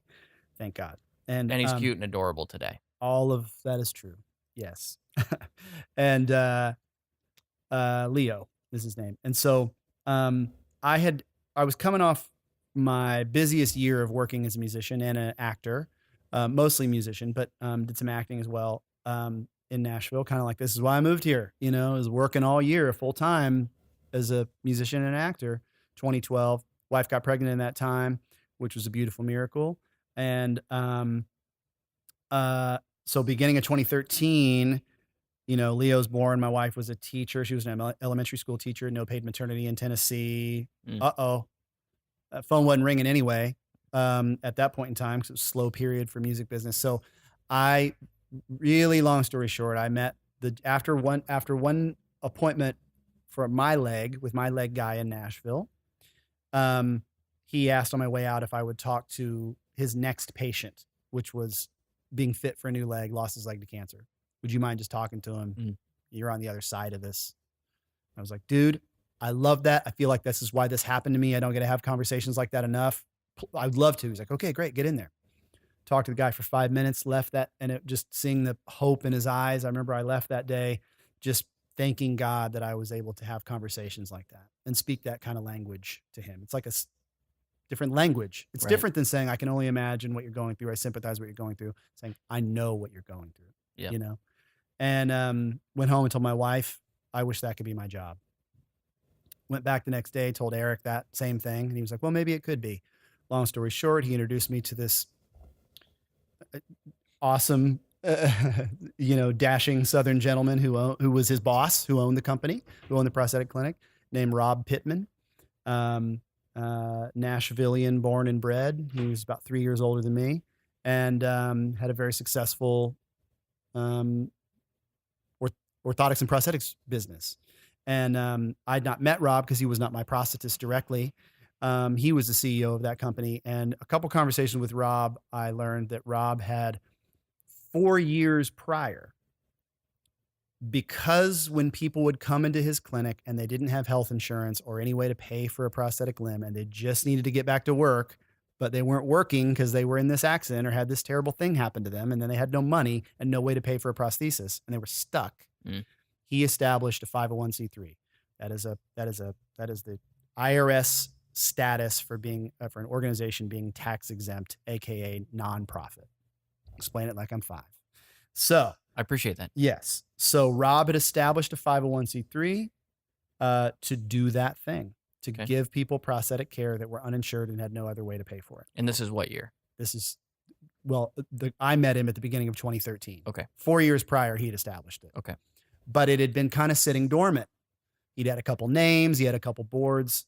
Thank God. And he's cute and adorable today. All of that is true. Yes. And Leo is his name. And so I was coming off my busiest year of working as a musician and an actor, mostly musician, but did some acting as well in Nashville. Kind of like, this is why I moved here, I was working all year full time as a musician and actor. 2012, wife got pregnant in that time, which was a beautiful miracle. And so beginning of 2013, Leo's born. My wife was a teacher. She was an elementary school teacher, no paid maternity in Tennessee. That phone wasn't ringing anyway at that point in time, because it was a slow period for music business. So really long story short, I met after one appointment for my leg with my leg guy in Nashville. He asked on my way out if I would talk to his next patient, which was being fit for a new leg, lost his leg to cancer. Would you mind just talking to him? You're on the other side of this. I was like, dude, I love that. I feel like this is why this happened to me. I don't get to have conversations like that enough. I'd love to. He's like, okay, great. Get in there. Talked to the guy for 5 minutes, left that, and it just seeing the hope in his eyes. I remember I left that day just thanking God that I was able to have conversations like that and speak that kind of language to him. It's like a different language. It's Right. different than saying, I can only imagine what you're going through. I sympathize with what you're going through. Saying, I know what you're going through, Yeah. you know? And went home and told my wife, I wish that could be my job. Went back the next day, told Eric that same thing. And he was like, well, maybe it could be. Long story short, he introduced me to this awesome, dashing Southern gentleman who was his boss, who owned the company, who owned the prosthetic clinic, named Rob Pittman. Nashvilleian born and bred. He was about 3 years older than me, and had a very successful orthotics and prosthetics business. And I'd not met Rob because he was not my prosthetist directly. He was the CEO of that company. And a couple conversations with Rob, I learned that Rob had 4 years prior, because when people would come into his clinic and they didn't have health insurance or any way to pay for a prosthetic limb and they just needed to get back to work, but they weren't working because they were in this accident or had this terrible thing happen to them, and then they had no money and no way to pay for a prosthesis and they were stuck. He established a 501c3. That is the IRS status for being for an organization being tax exempt, aka nonprofit. Explain it like I'm 5. So I appreciate that. yes. So Rob had established a 501c3 to do that thing, to give people prosthetic care that were uninsured and had no other way to pay for it. And this is what year? This is, I met him at the beginning of 2013. Okay. 4 years prior, he'd established it. Okay. But it had been kind of sitting dormant. He'd had a couple names. He had a couple boards.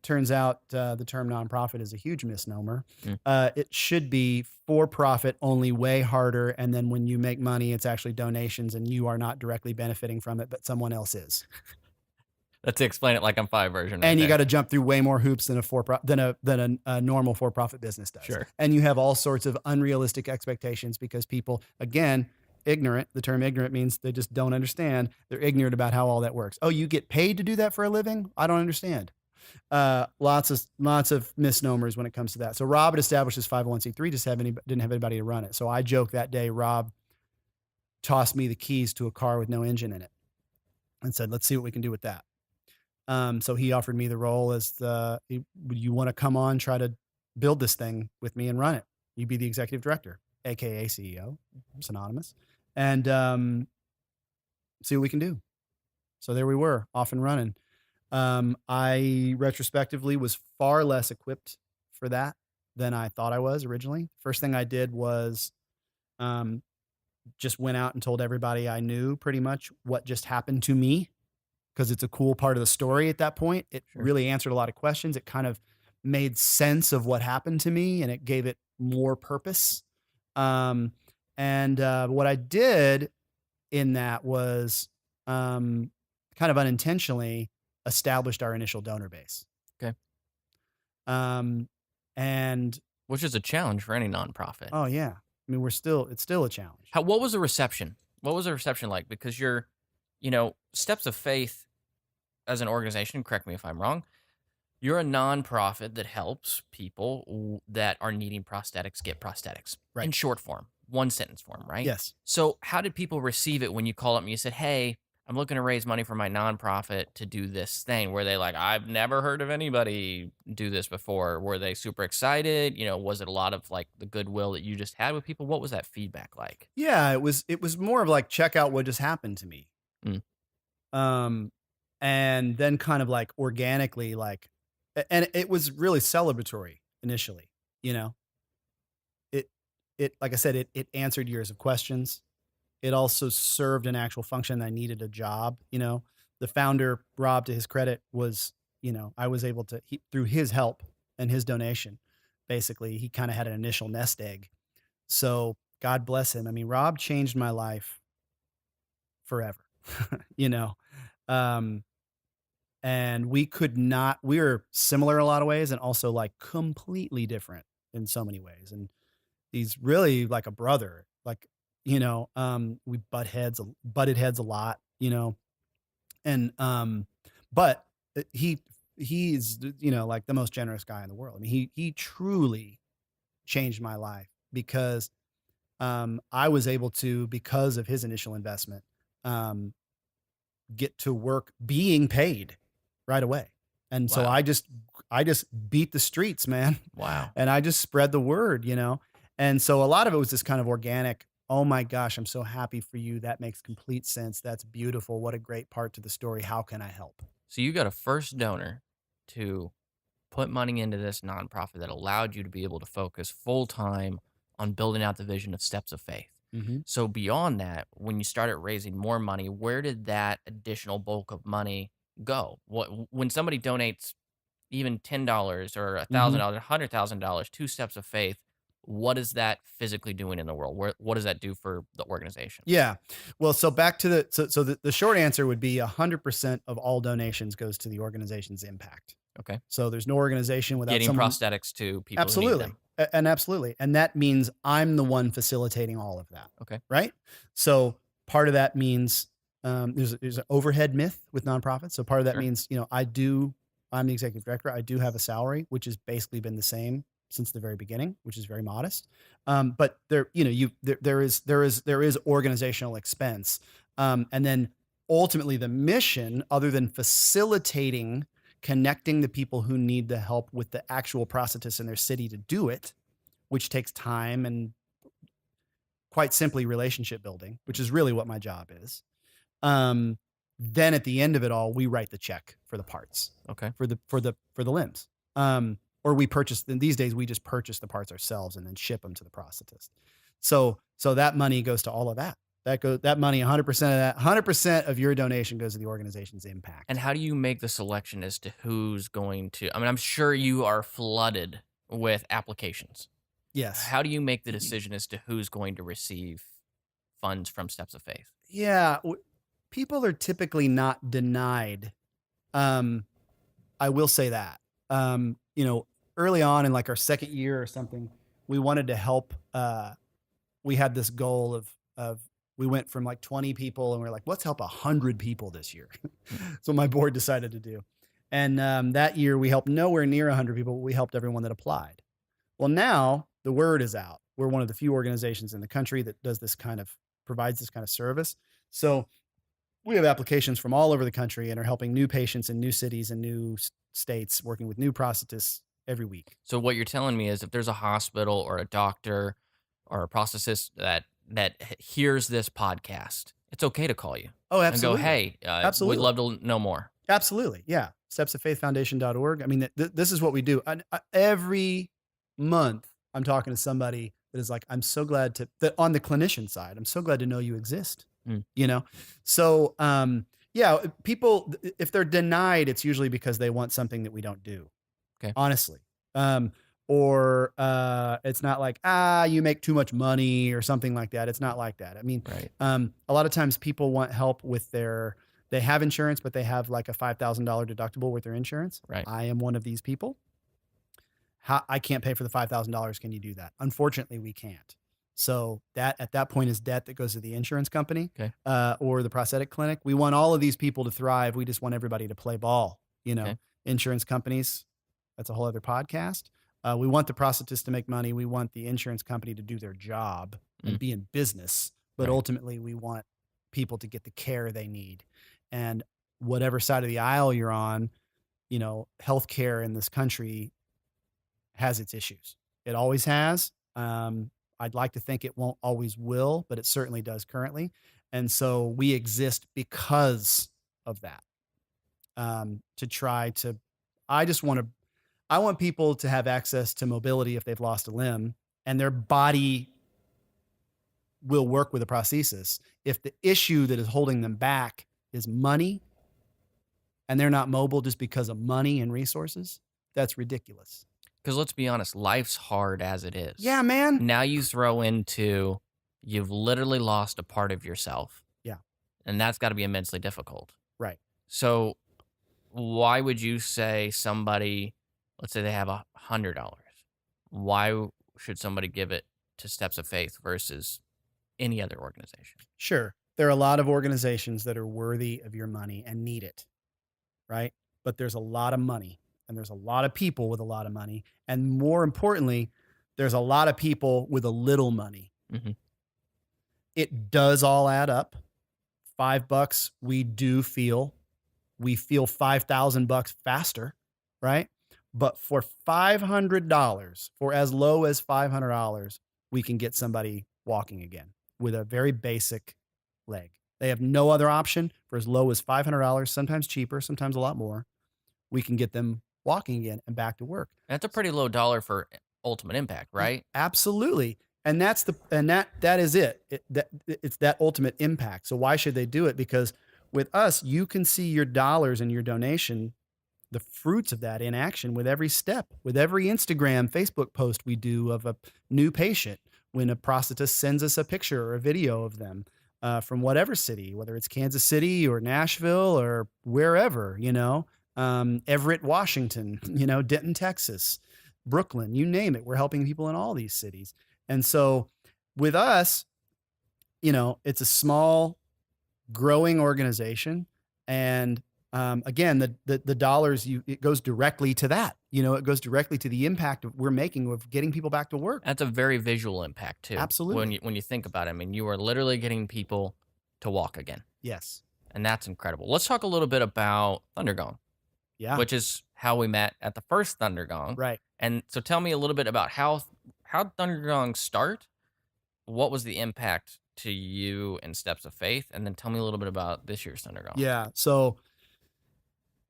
Turns out the term nonprofit is a huge misnomer. It should be for-profit, only way harder. And then when you make money, it's actually donations and you are not directly benefiting from it, but someone else is. That's to explain it like I'm 5 version. And you got to jump through way more hoops than a normal for-profit business does. Sure. And you have all sorts of unrealistic expectations because people, again, ignorant. The term ignorant means they just don't understand. They're ignorant about how all that works. Oh, you get paid to do that for a living? I don't understand. Lots of misnomers when it comes to that. So Rob had established his 501c3, just didn't have anybody to run it. So I joked that day, Rob tossed me the keys to a car with no engine in it and said, let's see what we can do with that. So he offered me the role as you want to come on, try to build this thing with me and run it. You be the executive director, AKA CEO, synonymous, and see what we can do. So there we were, off and running. I retrospectively was far less equipped for that than I thought I was originally. First thing I did was just went out and told everybody I knew pretty much what just happened to me, because it's a cool part of the story at that point. It really answered a lot of questions. It kind of made sense of what happened to me and it gave it more purpose. And what I did in that was kind of unintentionally established our initial donor base. Okay. And which is a challenge for any nonprofit. Oh yeah. I mean, it's still a challenge. What was the reception? What was the reception like? Because you're, Steps of Faith as an organization, correct me if I'm wrong, you're a nonprofit that helps people that are needing prosthetics get prosthetics. Right. In short form, 1-sentence form, right? Yes. So how did people receive it when you called up and you said, hey, I'm looking to raise money for my nonprofit to do this thing? Were they like, I've never heard of anybody do this before? Were they super excited? Was it a lot of like the goodwill that you just had with people? What was that feedback like? Yeah, it was more of like, check out what just happened to me. And then kind of like organically, and it was really celebratory initially, it, like I said, it answered years of questions. It also served an actual function that I needed a job. The founder, Rob, to his credit, was, I was able to, through his help and his donation, basically, he kind of had an initial nest egg. So God bless him. I mean, Rob changed my life forever, and we were similar in a lot of ways and also like completely different in so many ways. And he's really like a brother, like, we butted heads a lot, and, but he's, like the most generous guy in the world. I mean, he truly changed my life because, I was able to, because of his initial investment, get to work being paid right away. And so Wow. I just beat the streets, man. Wow. And I just spread the word, you know? And so a lot of it was this kind of organic, oh my gosh, I'm so happy for you. That makes complete sense. That's beautiful. What a great part to the story. How can I help? So you got a first donor to put money into this nonprofit that allowed you to be able to focus full time on building out the vision of Steps of Faith. Mm-hmm. So beyond that, when you started raising more money, where did that additional bulk of money go? When somebody donates even $10 or $1,000, $100,000, 2 steps of faith, what is that physically doing in the world? What does that do for the organization? Yeah. Well, so back to the short answer would be 100% of all donations goes to the organization's impact. Okay. So there's no organization without Getting someone. prosthetics to people who need Absolutely. them. And absolutely. And that means I'm the one facilitating all of that. Okay. Right. So part of that means there's an overhead myth with nonprofits. So part of that Sure. means, you know, I'm the executive director. I do have a salary, which has basically been the same since the very beginning, which is very modest. But there, you know, there is organizational expense. And then ultimately the mission, other than facilitating connecting the people who need the help with the actual prosthetists in their city to do it, which takes time and quite simply relationship building, which is really what my job is. Then at the end of it all, we write the check for the parts. Okay. For the limbs. Or we purchase them. These days we just purchase the parts ourselves and then ship them to the prosthetist. So that money goes to all of that. That money, 100% of that, 100% of your donation goes to the organization's impact. And how do you make the selection as to who's going to? I mean, I'm sure you are flooded with applications. Yes. How do you make the decision as to who's going to receive funds from Steps of Faith? Yeah, people are typically not denied. I will say that. You know, early on in like our second year or something, we wanted to help. We had this goal of we went from like 20 people and we are like, let's help 100 people this year. So my board decided to do. And that year we helped nowhere near 100 people, but we helped everyone that applied. Well, now the word is out. We're one of the few organizations in the country that provides this kind of service. So we have applications from all over the country and are helping new patients in new cities and new states, working with new prosthetists every week. So what you're telling me is if there's a hospital or a doctor or a prosthetist that hears this podcast, it's okay to call you. Oh, absolutely. And go, hey, absolutely. We'd love to know more. Absolutely. Yeah. Stepsoffaithfoundation.org. I mean, this is what we do. Every month I'm talking to somebody that is like, I'm so glad that on the clinician side, I'm so glad to know you exist, you know? So, yeah, people, if they're denied, it's usually because they want something that we don't do. Okay. Honestly. Or it's not like, you make too much money or something like that. It's not like that. I mean, right. A lot of times people want help with they have insurance, but they have like a $5,000 deductible with their insurance. Right. I am one of these people. I can't pay for the $5,000. Can you do that? Unfortunately, we can't. So that at that point is debt that goes to the insurance company, okay. Or the prosthetic clinic. We want all of these people to thrive. We just want everybody to play ball, you know, okay. Insurance companies. That's a whole other podcast. We want the prosthetist to make money. We want the insurance company to do their job and be in business. But ultimately, we want people to get the care they need. And whatever side of the aisle you're on, you know, healthcare in this country has its issues. It always has. I'd like to think it won't always will, but it certainly does currently. And so we exist because of that. I want people to have access to mobility if they've lost a limb, and their body will work with a prosthesis. If the issue that is holding them back is money and they're not mobile just because of money and resources, that's ridiculous. Because let's be honest, life's hard as it is. Yeah, man. Now you throw into, you've literally lost a part of yourself. Yeah. And that's got to be immensely difficult. Right. So why would you say somebody, let's say they have $100. Why should somebody give it to Steps of Faith versus any other organization? Sure. There are a lot of organizations that are worthy of your money and need it, right? But there's a lot of money and there's a lot of people with a lot of money. And more importantly, there's a lot of people with a little money. Mm-hmm. It does all add up. $5, we feel $5,000 faster, right? But for $500, for as low as $500, we can get somebody walking again with a very basic leg. They have no other option. For as low as $500, sometimes cheaper, sometimes a lot more, we can get them walking again and back to work. That's a pretty low dollar for ultimate impact, right? Absolutely. And that is it. It's that ultimate impact. So why should they do it? Because with us, you can see your dollars and your donation, the fruits of that in action with every step, with every Instagram, Facebook post we do of a new patient. When a prosthetist sends us a picture or a video of them from whatever city, whether it's Kansas City or Nashville or wherever, Everett, Washington, Denton, Texas, Brooklyn, you name it. We're helping people in all these cities. And so with us, it's a small, growing organization. And again, the dollars, it goes directly to that. It goes directly to the impact we're making of getting people back to work. That's a very visual impact too. Absolutely. When you think about it, I mean, you are literally getting people to walk again. Yes. And that's incredible. Let's talk a little bit about Thundergong. Yeah. Which is how we met at the first Thundergong. Right. And so tell me a little bit about how Thundergongs start. What was the impact to you in Steps of Faith? And then tell me a little bit about this year's Thundergong. Yeah. So,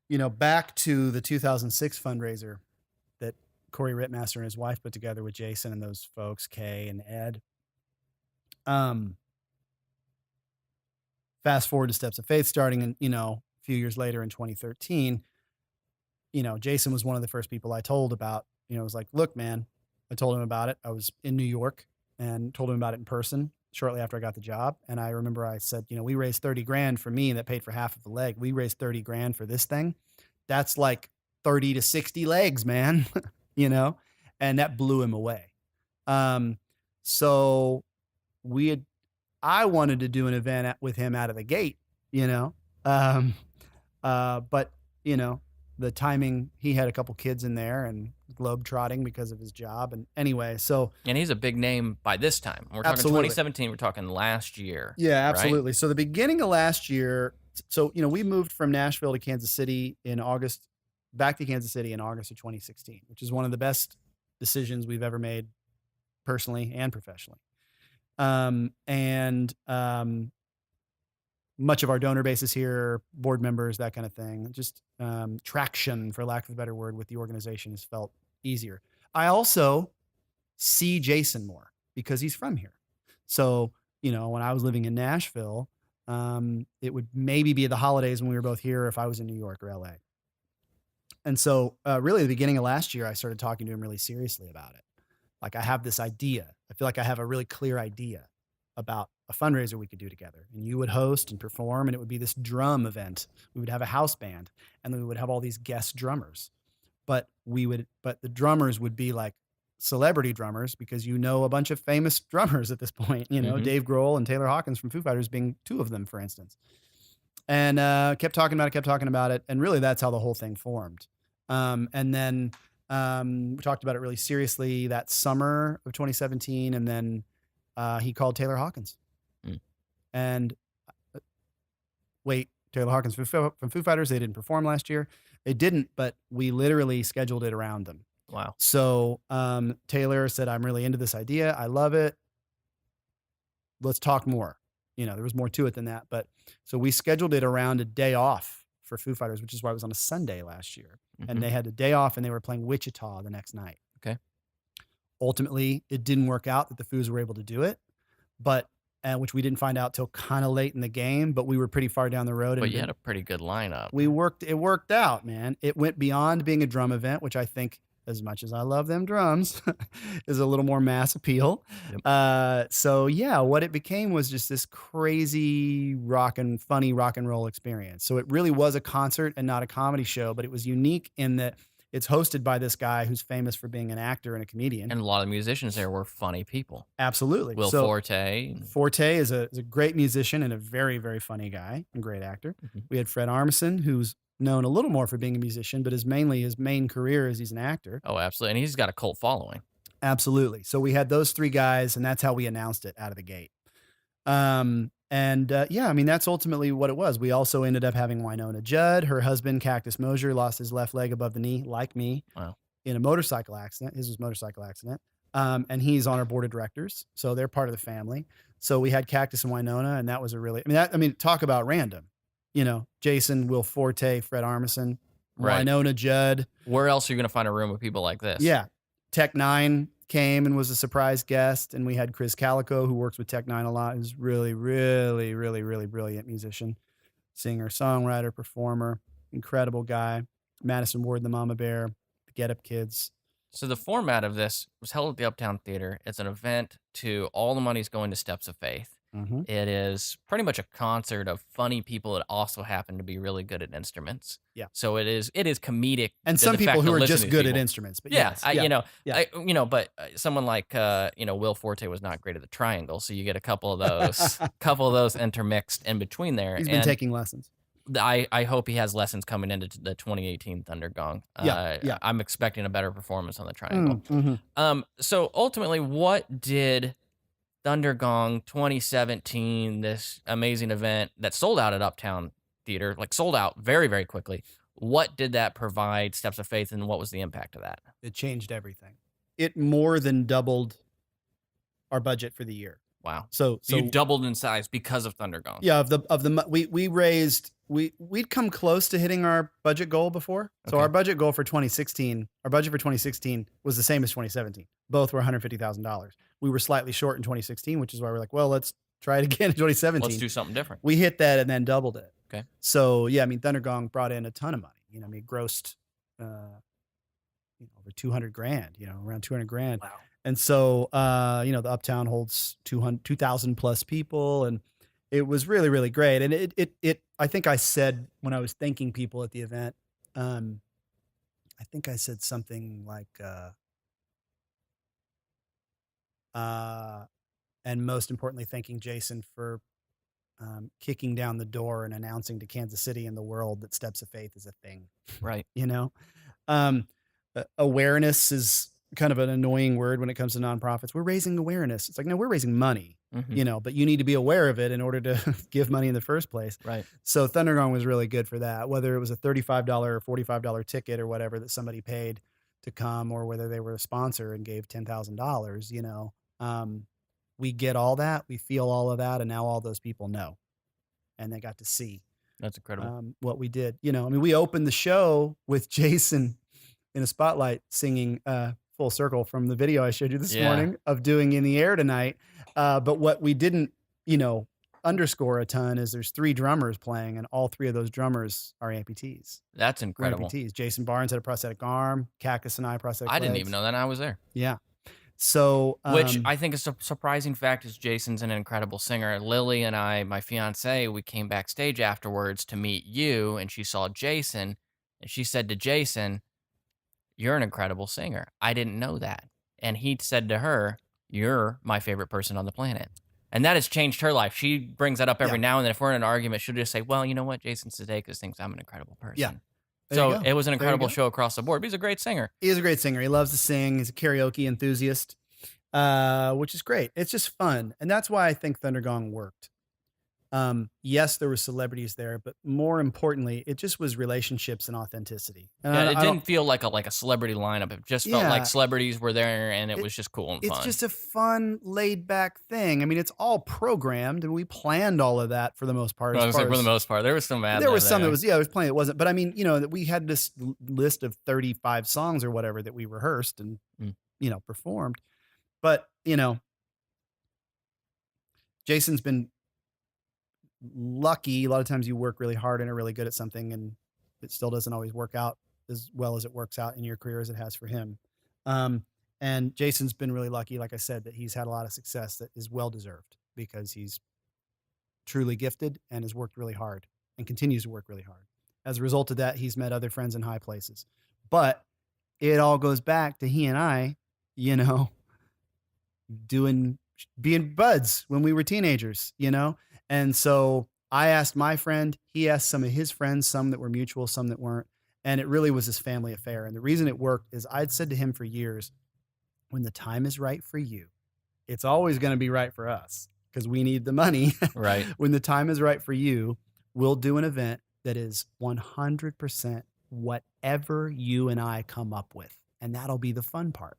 back to the 2006 fundraiser that Corey Rittmaster and his wife put together with Jason and those folks, Kay and Ed. Fast forward to Steps of Faith starting in, a few years later in 2013, Jason was one of the first people I told about, it was like, look, man, I told him about it. I was in New York and told him about it in person shortly after I got the job. And I remember I said, we raised $30,000 for me and that paid for half of the leg. We raised $30,000 for this thing. That's like 30 to 60 legs, man, and that blew him away. So I wanted to do an event with him out of the gate, but the timing, he had a couple kids in there and globetrotting because of his job. And anyway, and he's a big name by this time. We're talking 2017. We're talking last year. Yeah, absolutely. Right? So the beginning of last year, we moved from Nashville to Kansas City in August, back to Kansas City in August of 2016, which is one of the best decisions we've ever made personally and professionally. Much of our donor base is here, board members, that kind of thing. Just traction, for lack of a better word, with the organization has felt easier. I also see Jason more because he's from here. So, when I was living in Nashville, it would maybe be the holidays when we were both here if I was in New York or LA. And so really the beginning of last year, I started talking to him really seriously about it. Like, I have this idea. I feel like I have a really clear idea about a fundraiser we could do together, and you would host and perform, and it would be this drum event. We would have a house band, and then we would have all these guest drummers, but the drummers would be like celebrity drummers, because a bunch of famous drummers at this point, Dave Grohl and Taylor Hawkins from Foo Fighters being two of them, for instance. And kept talking about it, and really that's how the whole thing formed. And then we talked about it really seriously that summer of 2017, and then he called Taylor Hawkins. And Taylor Hawkins from Foo Fighters, they didn't perform last year. They didn't, but we literally scheduled it around them. Wow. So Taylor said, I'm really into this idea. I love it. Let's talk more. There was more to it than that. But so we scheduled it around a day off for Foo Fighters, which is why it was on a Sunday last year. Mm-hmm. And they had a day off, and they were playing Wichita the next night. Okay. Ultimately, it didn't work out that the Foos were able to do it, but which we didn't find out till kind of late in the game, but we were pretty far down the road. But you had a pretty good lineup. It worked out, man. It went beyond being a drum event, which I think, as much as I love them drums, is a little more mass appeal. Yep. So yeah, what it became was just this crazy funny rock and roll experience. So it really was a concert and not a comedy show, but it was unique in that it's hosted by this guy who's famous for being an actor and a comedian. And a lot of musicians there were funny people. Absolutely. Will Forte. Forte is a great musician and a very, very funny guy and great actor. Mm-hmm. We had Fred Armisen, who's known a little more for being a musician, but his main career is he's an actor. Oh, absolutely. And he's got a cult following. Absolutely. So we had those three guys, and that's how we announced it out of the gate. And yeah, I mean, that's ultimately what it was. We also ended up having Winona Judd. Her husband, Cactus Mosier, lost his left leg above the knee, like me, Wow. in a motorcycle accident. His was a motorcycle accident. And he's on our board of directors. So they're part of the family. So we had Cactus and Winona, and that was a really, talk about random. Jason, Will Forte, Fred Armisen, Right. Winona Judd. Where else are you going to find a room with people like this? Yeah. Tech Nine came and was a surprise guest. And we had Chris Calico, who works with Tech Nine a lot, who's really, really, really, really brilliant musician, singer, songwriter, performer, incredible guy. Madison Ward, the Mama Bear, the Get Up Kids. So the format of this was held at the Uptown Theater. It's an event to all the money's going to Steps of Faith. Mm-hmm. It is pretty much a concert of funny people that also happen to be really good at instruments. Yeah. So it is comedic. And some people who are just good at instruments. But yeah, yes, but someone like Will Forte was not great at the triangle, so you get a couple of those, intermixed in between there. He's been taking lessons. I hope he has lessons coming into the 2018 Thunder Gong. Yeah. I'm expecting a better performance on the triangle. Mm-hmm. So ultimately, what did Thunder Gong 2017, this amazing event that sold out at Uptown Theater, like sold out very, very quickly, what did that provide Steps of Faith, and what was the impact of that? It changed everything. It more than doubled our budget for the year. Wow. So you doubled in size because of Thunder Gong. Yeah, we'd come close to hitting our budget goal before. So our budget for 2016 was the same as 2017. Both were $150,000. We were slightly short in 2016, which is why we're like, well, let's try it again in 2017. Let's do something different. We hit that and then doubled it. Okay. So yeah, Thunder Gong brought in a ton of money. Grossed over $200,000, around $200,000. Wow. And so, the Uptown holds 2,000 plus people, and it was really, really great. And it I think I said when I was thanking people at the event, I think I said something like, and most importantly, thanking Jason for kicking down the door and announcing to Kansas City and the world that Steps of Faith is a thing. Right. Awareness is kind of an annoying word when it comes to nonprofits. We're raising awareness. It's like, no, we're raising money, but you need to be aware of it in order to give money in the first place. Right. So Thunder Gong was really good for that, whether it was a $35 or $45 ticket or whatever that somebody paid to come, or whether they were a sponsor and gave $10,000, we get all that, we feel all of that. And now all those people know, and they got to see. That's incredible. What we did, we opened the show with Jason in a spotlight singing, Full Circle from the video I showed you this morning of Doing In the Air Tonight. But what we didn't, underscore a ton is there's 3 drummers playing, and all 3 of those drummers are amputees. That's incredible. Amputees. Jason Barnes had a prosthetic arm, Cactus and I prosthetic legs. Didn't even know that. I was there. Yeah. So, which I think is a surprising fact is Jason's an incredible singer. Lily and I, my fiance, we came backstage afterwards to meet you, and she saw Jason, and she said to Jason, "You're an incredible singer. I didn't know that." And he said to her, "You're my favorite person on the planet." And that has changed her life. She brings that up every now and then. If we're in an argument, she'll just say, "Well, you know what? Jason Sudeikis thinks I'm an incredible person." Yeah. So it was an incredible show across the board. But he's a great singer. He is a great singer. He loves to sing. He's a karaoke enthusiast, which is great. It's just fun. And that's why I think Thunder Gong worked. Yes, there were celebrities there, but more importantly, it just was relationships and authenticity. And it didn't feel like a celebrity lineup. It just felt like celebrities were there, and it was just cool and fun. It's just a fun, laid back thing. It's all programmed, and we planned all of that for the most part. For the most part, there was some ad. There was some that was plenty that wasn't. But that we had this list of 35 songs or whatever that we rehearsed and performed. But Jason's been lucky. A lot of times you work really hard and are really good at something, and it still doesn't always work out as well as it works out in your career as it has for him. And Jason's been really lucky, like I said, that he's had a lot of success that is well-deserved, because he's truly gifted and has worked really hard and continues to work really hard. As a result of that, he's met other friends in high places. But it all goes back to he and I, being buds when we were teenagers, And so I asked my friend, he asked some of his friends, some that were mutual, some that weren't. And it really was this family affair. And the reason it worked is I'd said to him for years, when the time is right for you, it's always going to be right for us. because we need the money. Right. When the time is right for you, we'll do an event that is 100% whatever you and I come up with. And that'll be the fun part.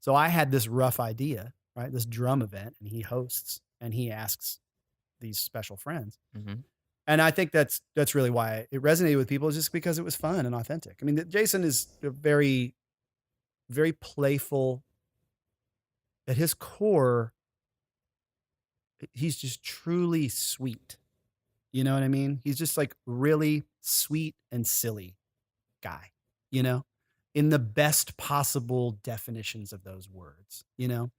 So I had this rough idea, right? This drum event, and he hosts and he asks these special friends. Mm-hmm. And I think that's really why it resonated with people, is just because it was fun and authentic. I mean, Jason is a very, very playful. At his core, he's just truly sweet. You know what I mean? He's just like really sweet and silly guy, you know, in the best possible definitions of those words, you know?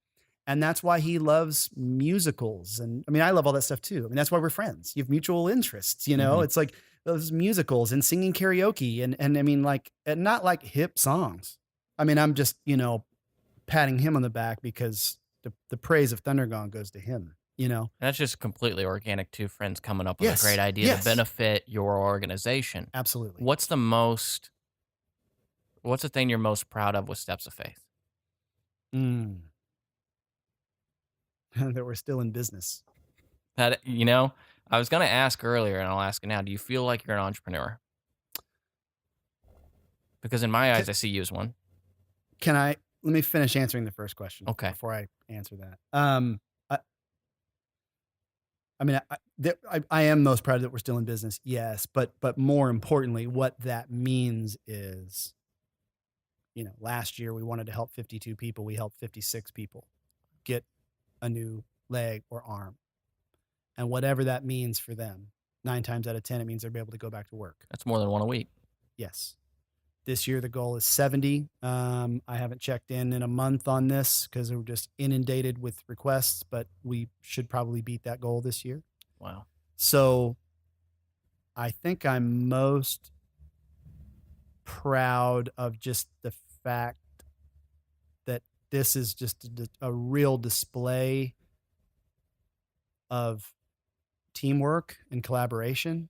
And that's why he loves musicals. And I mean, I love all that stuff too. I mean, that's why we're friends. You have mutual interests, you know? Mm-hmm. It's like those musicals and singing karaoke and I mean, like, and not like hip songs. I mean, I'm just, you know, patting him on the back because the praise of Thundergong goes to him, you know? And that's just completely organic. Two friends coming up with a Yes. great idea Yes. to benefit your organization. Absolutely. What's the thing you're most proud of with Steps of Faith? That we're still in business. That, you know, I was going to ask earlier and I'll ask it now. Do you feel like you're an entrepreneur? Because in my eyes, I see you as one. Let me finish answering the first question before I answer that. I mean, I am most proud that we're still in business. Yes. But more importantly, what that means is, you know, last year we wanted to help 52 people. We helped 56 people get a new leg or arm. And whatever that means for them, 9 times out of 10, it means they'll be able to go back to work. That's more than one a week. Yes. This year, the goal is 70. I haven't checked in a month on this because we're just inundated with requests, but we should probably beat that goal this year. Wow. So I think I'm most proud of just the fact that this is just a real display of teamwork and collaboration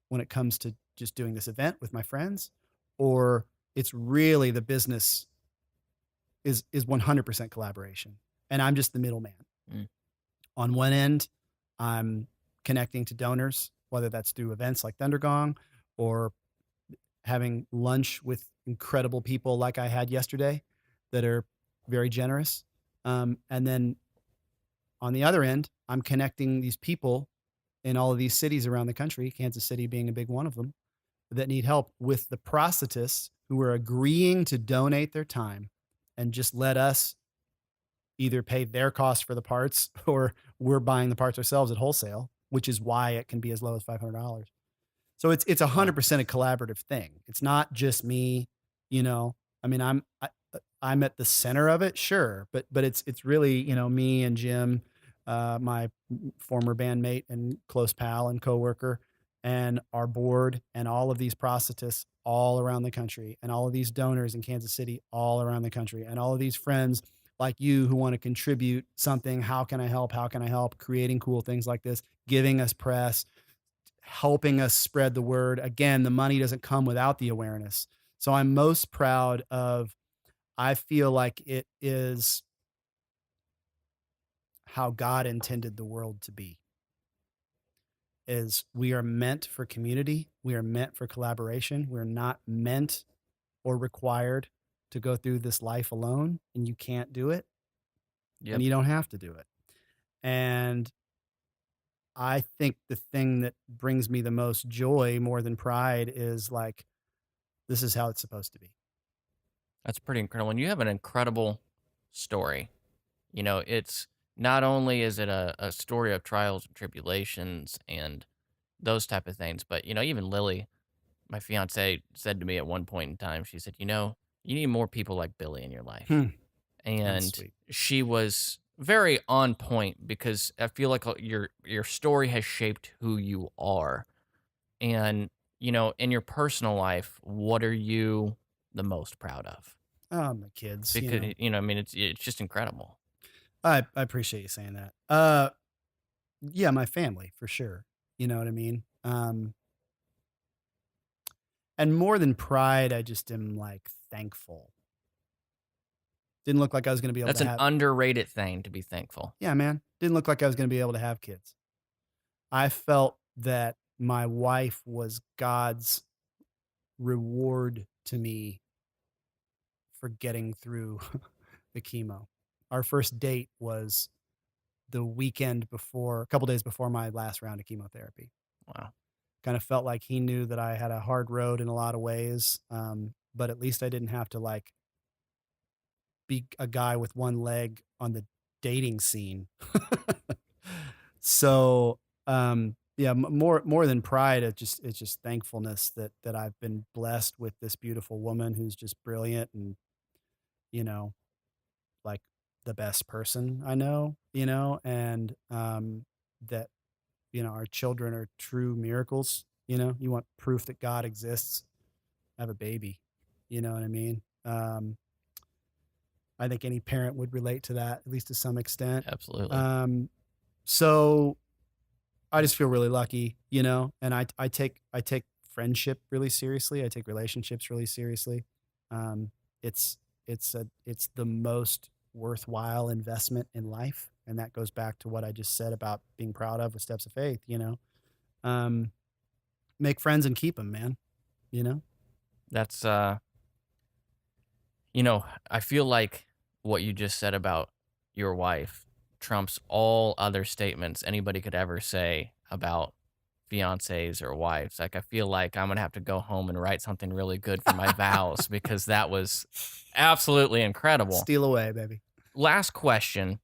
when it comes to just doing this event with my friends, or it's really the business is 100% collaboration. And I'm just the middleman. On one end, I'm connecting to donors, whether that's through events like Thundergong or having lunch with incredible people like I had yesterday that are very generous. And then on the other end, I'm connecting these people in all of these cities around the country, Kansas City being a big one of them, that need help with the prosthetists who are agreeing to donate their time and just let us either pay their cost for the parts or we're buying the parts ourselves at wholesale, which is why it can be as low as $500. So it's 100% a collaborative thing. It's not just me, you know. I mean, I'm at the center of it, sure, but it's really, you know, me and Jim, my former bandmate and close pal and coworker, and our board, and all of these prosthetists all around the country, and all of these donors in Kansas City all around the country, and all of these friends like you who want to contribute something. How can I help? How can I help? Creating cool things like this, giving us press, helping us spread the word. Again, the money doesn't come without the awareness. So I'm most proud of, I feel like it is how God intended the world to be. Is we are meant for community. We are meant for collaboration. We're not meant or required to go through this life alone, and you can't do it. Yep. And you don't have to do it. And I think the thing that brings me the most joy more than pride is like, this is how it's supposed to be. That's pretty incredible. And you have an incredible story. You know, it's not only is it a story of trials and tribulations and those type of things, but, you know, even Lily, my fiance, said to me at one point in time, she said, you know, you need more people like Billy in your life. And sweet. she was very on point because I feel like your story has shaped who you are. And, you know, in your personal life, what are you the most proud of? Oh, my kids. Because, you know, I mean, it's just incredible. I appreciate you saying that. Yeah, my family for sure. You know what I mean? And more than pride, I just am like thankful. Didn't look like I was going to be able That's to an have. underrated thing to be thankful. Yeah, man. Didn't look like I was going to be able to have kids. I felt that my wife was God's reward to me for getting through the chemo. Our first date was the weekend before, a couple days before my last round of chemotherapy. Wow. Kind of felt like he knew that I had a hard road in a lot of ways, but at least I didn't have to like be a guy with one leg on the dating scene. So yeah, more than pride, it's just thankfulness that I've been blessed with this beautiful woman who's just brilliant and, you know, like the best person I know, and that, our children are true miracles. You want proof that God exists, have a baby. You know what I mean? I think any parent would relate to that, at least to some extent. Absolutely. So I just feel really lucky, and I take friendship really seriously. I take relationships really seriously. It's it's the most worthwhile investment in life, and that goes back to what I just said about being proud of with Steps of Faith. Make friends and keep them, man. That's I feel like what you just said about your wife trumps all other statements anybody could ever say about fiancés or wives. Like, I feel like I'm gonna have to go home and write something really good for my vows because that was absolutely incredible. Steal away, baby. Last question.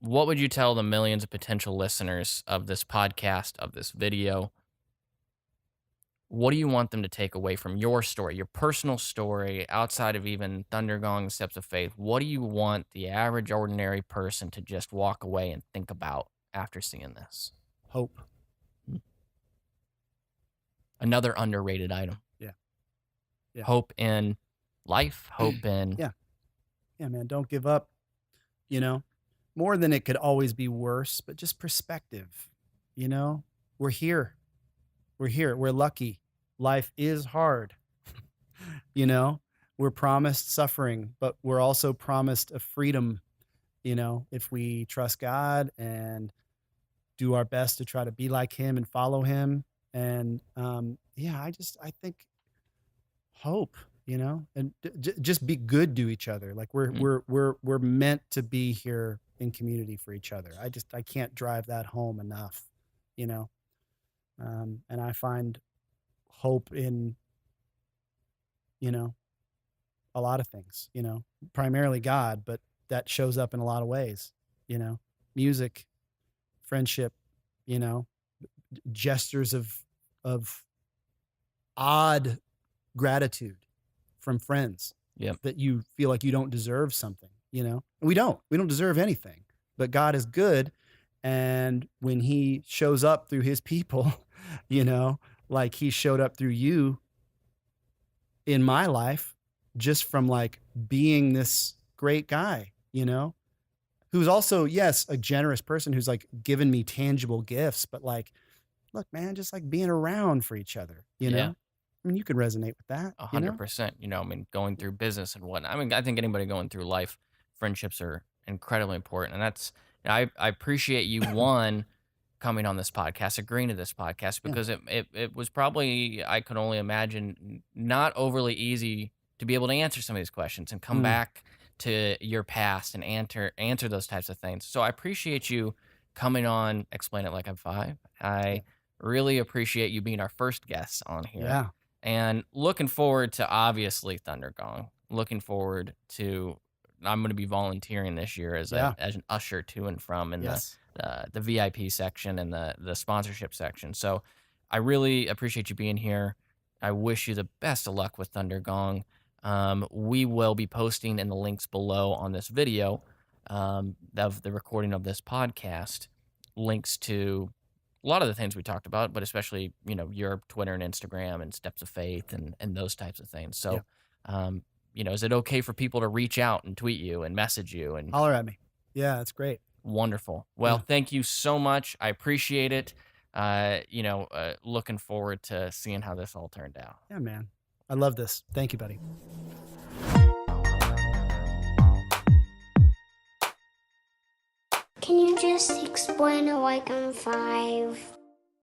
What would you tell the millions of potential listeners of this podcast, of this video? What do you want them to take away from your story, your personal story, outside of even Thundergong and Steps of Faith? What do you want the average, ordinary person to just walk away and think about after seeing this? Hope. Another underrated item. Yeah. Hope in life, hope in... Yeah, man, don't give up. More than it could always be worse, but just perspective. We're here. We're lucky. Life is hard. We're promised suffering, but we're also promised a freedom, if we trust God and do our best to try to be like him and follow him. And I think hope, and just be good to each other. Like we're meant to be here in community for each other. I can't drive that home enough, and I find hope in, a lot of things, primarily God, but that shows up in a lot of ways, music, friendship, gestures of odd gratitude from friends. Yep. That you feel like you don't deserve something, and we don't deserve anything, but God is good. And when he shows up through his people, like he showed up through you in my life, just from like being this great guy, who's also, yes, a generous person who's like given me tangible gifts, but like, look, man, just like being around for each other, Yeah. I mean, you could resonate with that. 100%. Going through business and whatnot. I mean, I think anybody going through life, friendships are incredibly important. And that's, I appreciate you, one, coming on this podcast, agreeing to this podcast, because it was probably, I could only imagine, not overly easy to be able to answer some of these questions and come back to your past and answer those types of things. So I appreciate you coming on Explain It Like I'm Five. I really appreciate you being our first guest on here. Yeah. And looking forward to, obviously, Thundergong. Looking forward to, I'm going to be volunteering this year as an usher to and from in the VIP section and the sponsorship section. So I really appreciate you being here. I wish you the best of luck with Thundergong. We will be posting in the links below on this video of the recording of this podcast, links to a lot of the things we talked about, but especially, your Twitter and Instagram and Steps of Faith and those types of things. So, is it okay for people to reach out and tweet you and message you and holler at me? Yeah, that's great. Wonderful. Well, thank you so much. I appreciate it. Looking forward to seeing how this all turned out. Yeah, man. I love this. Thank you, buddy. Can you just explain it like I'm 5?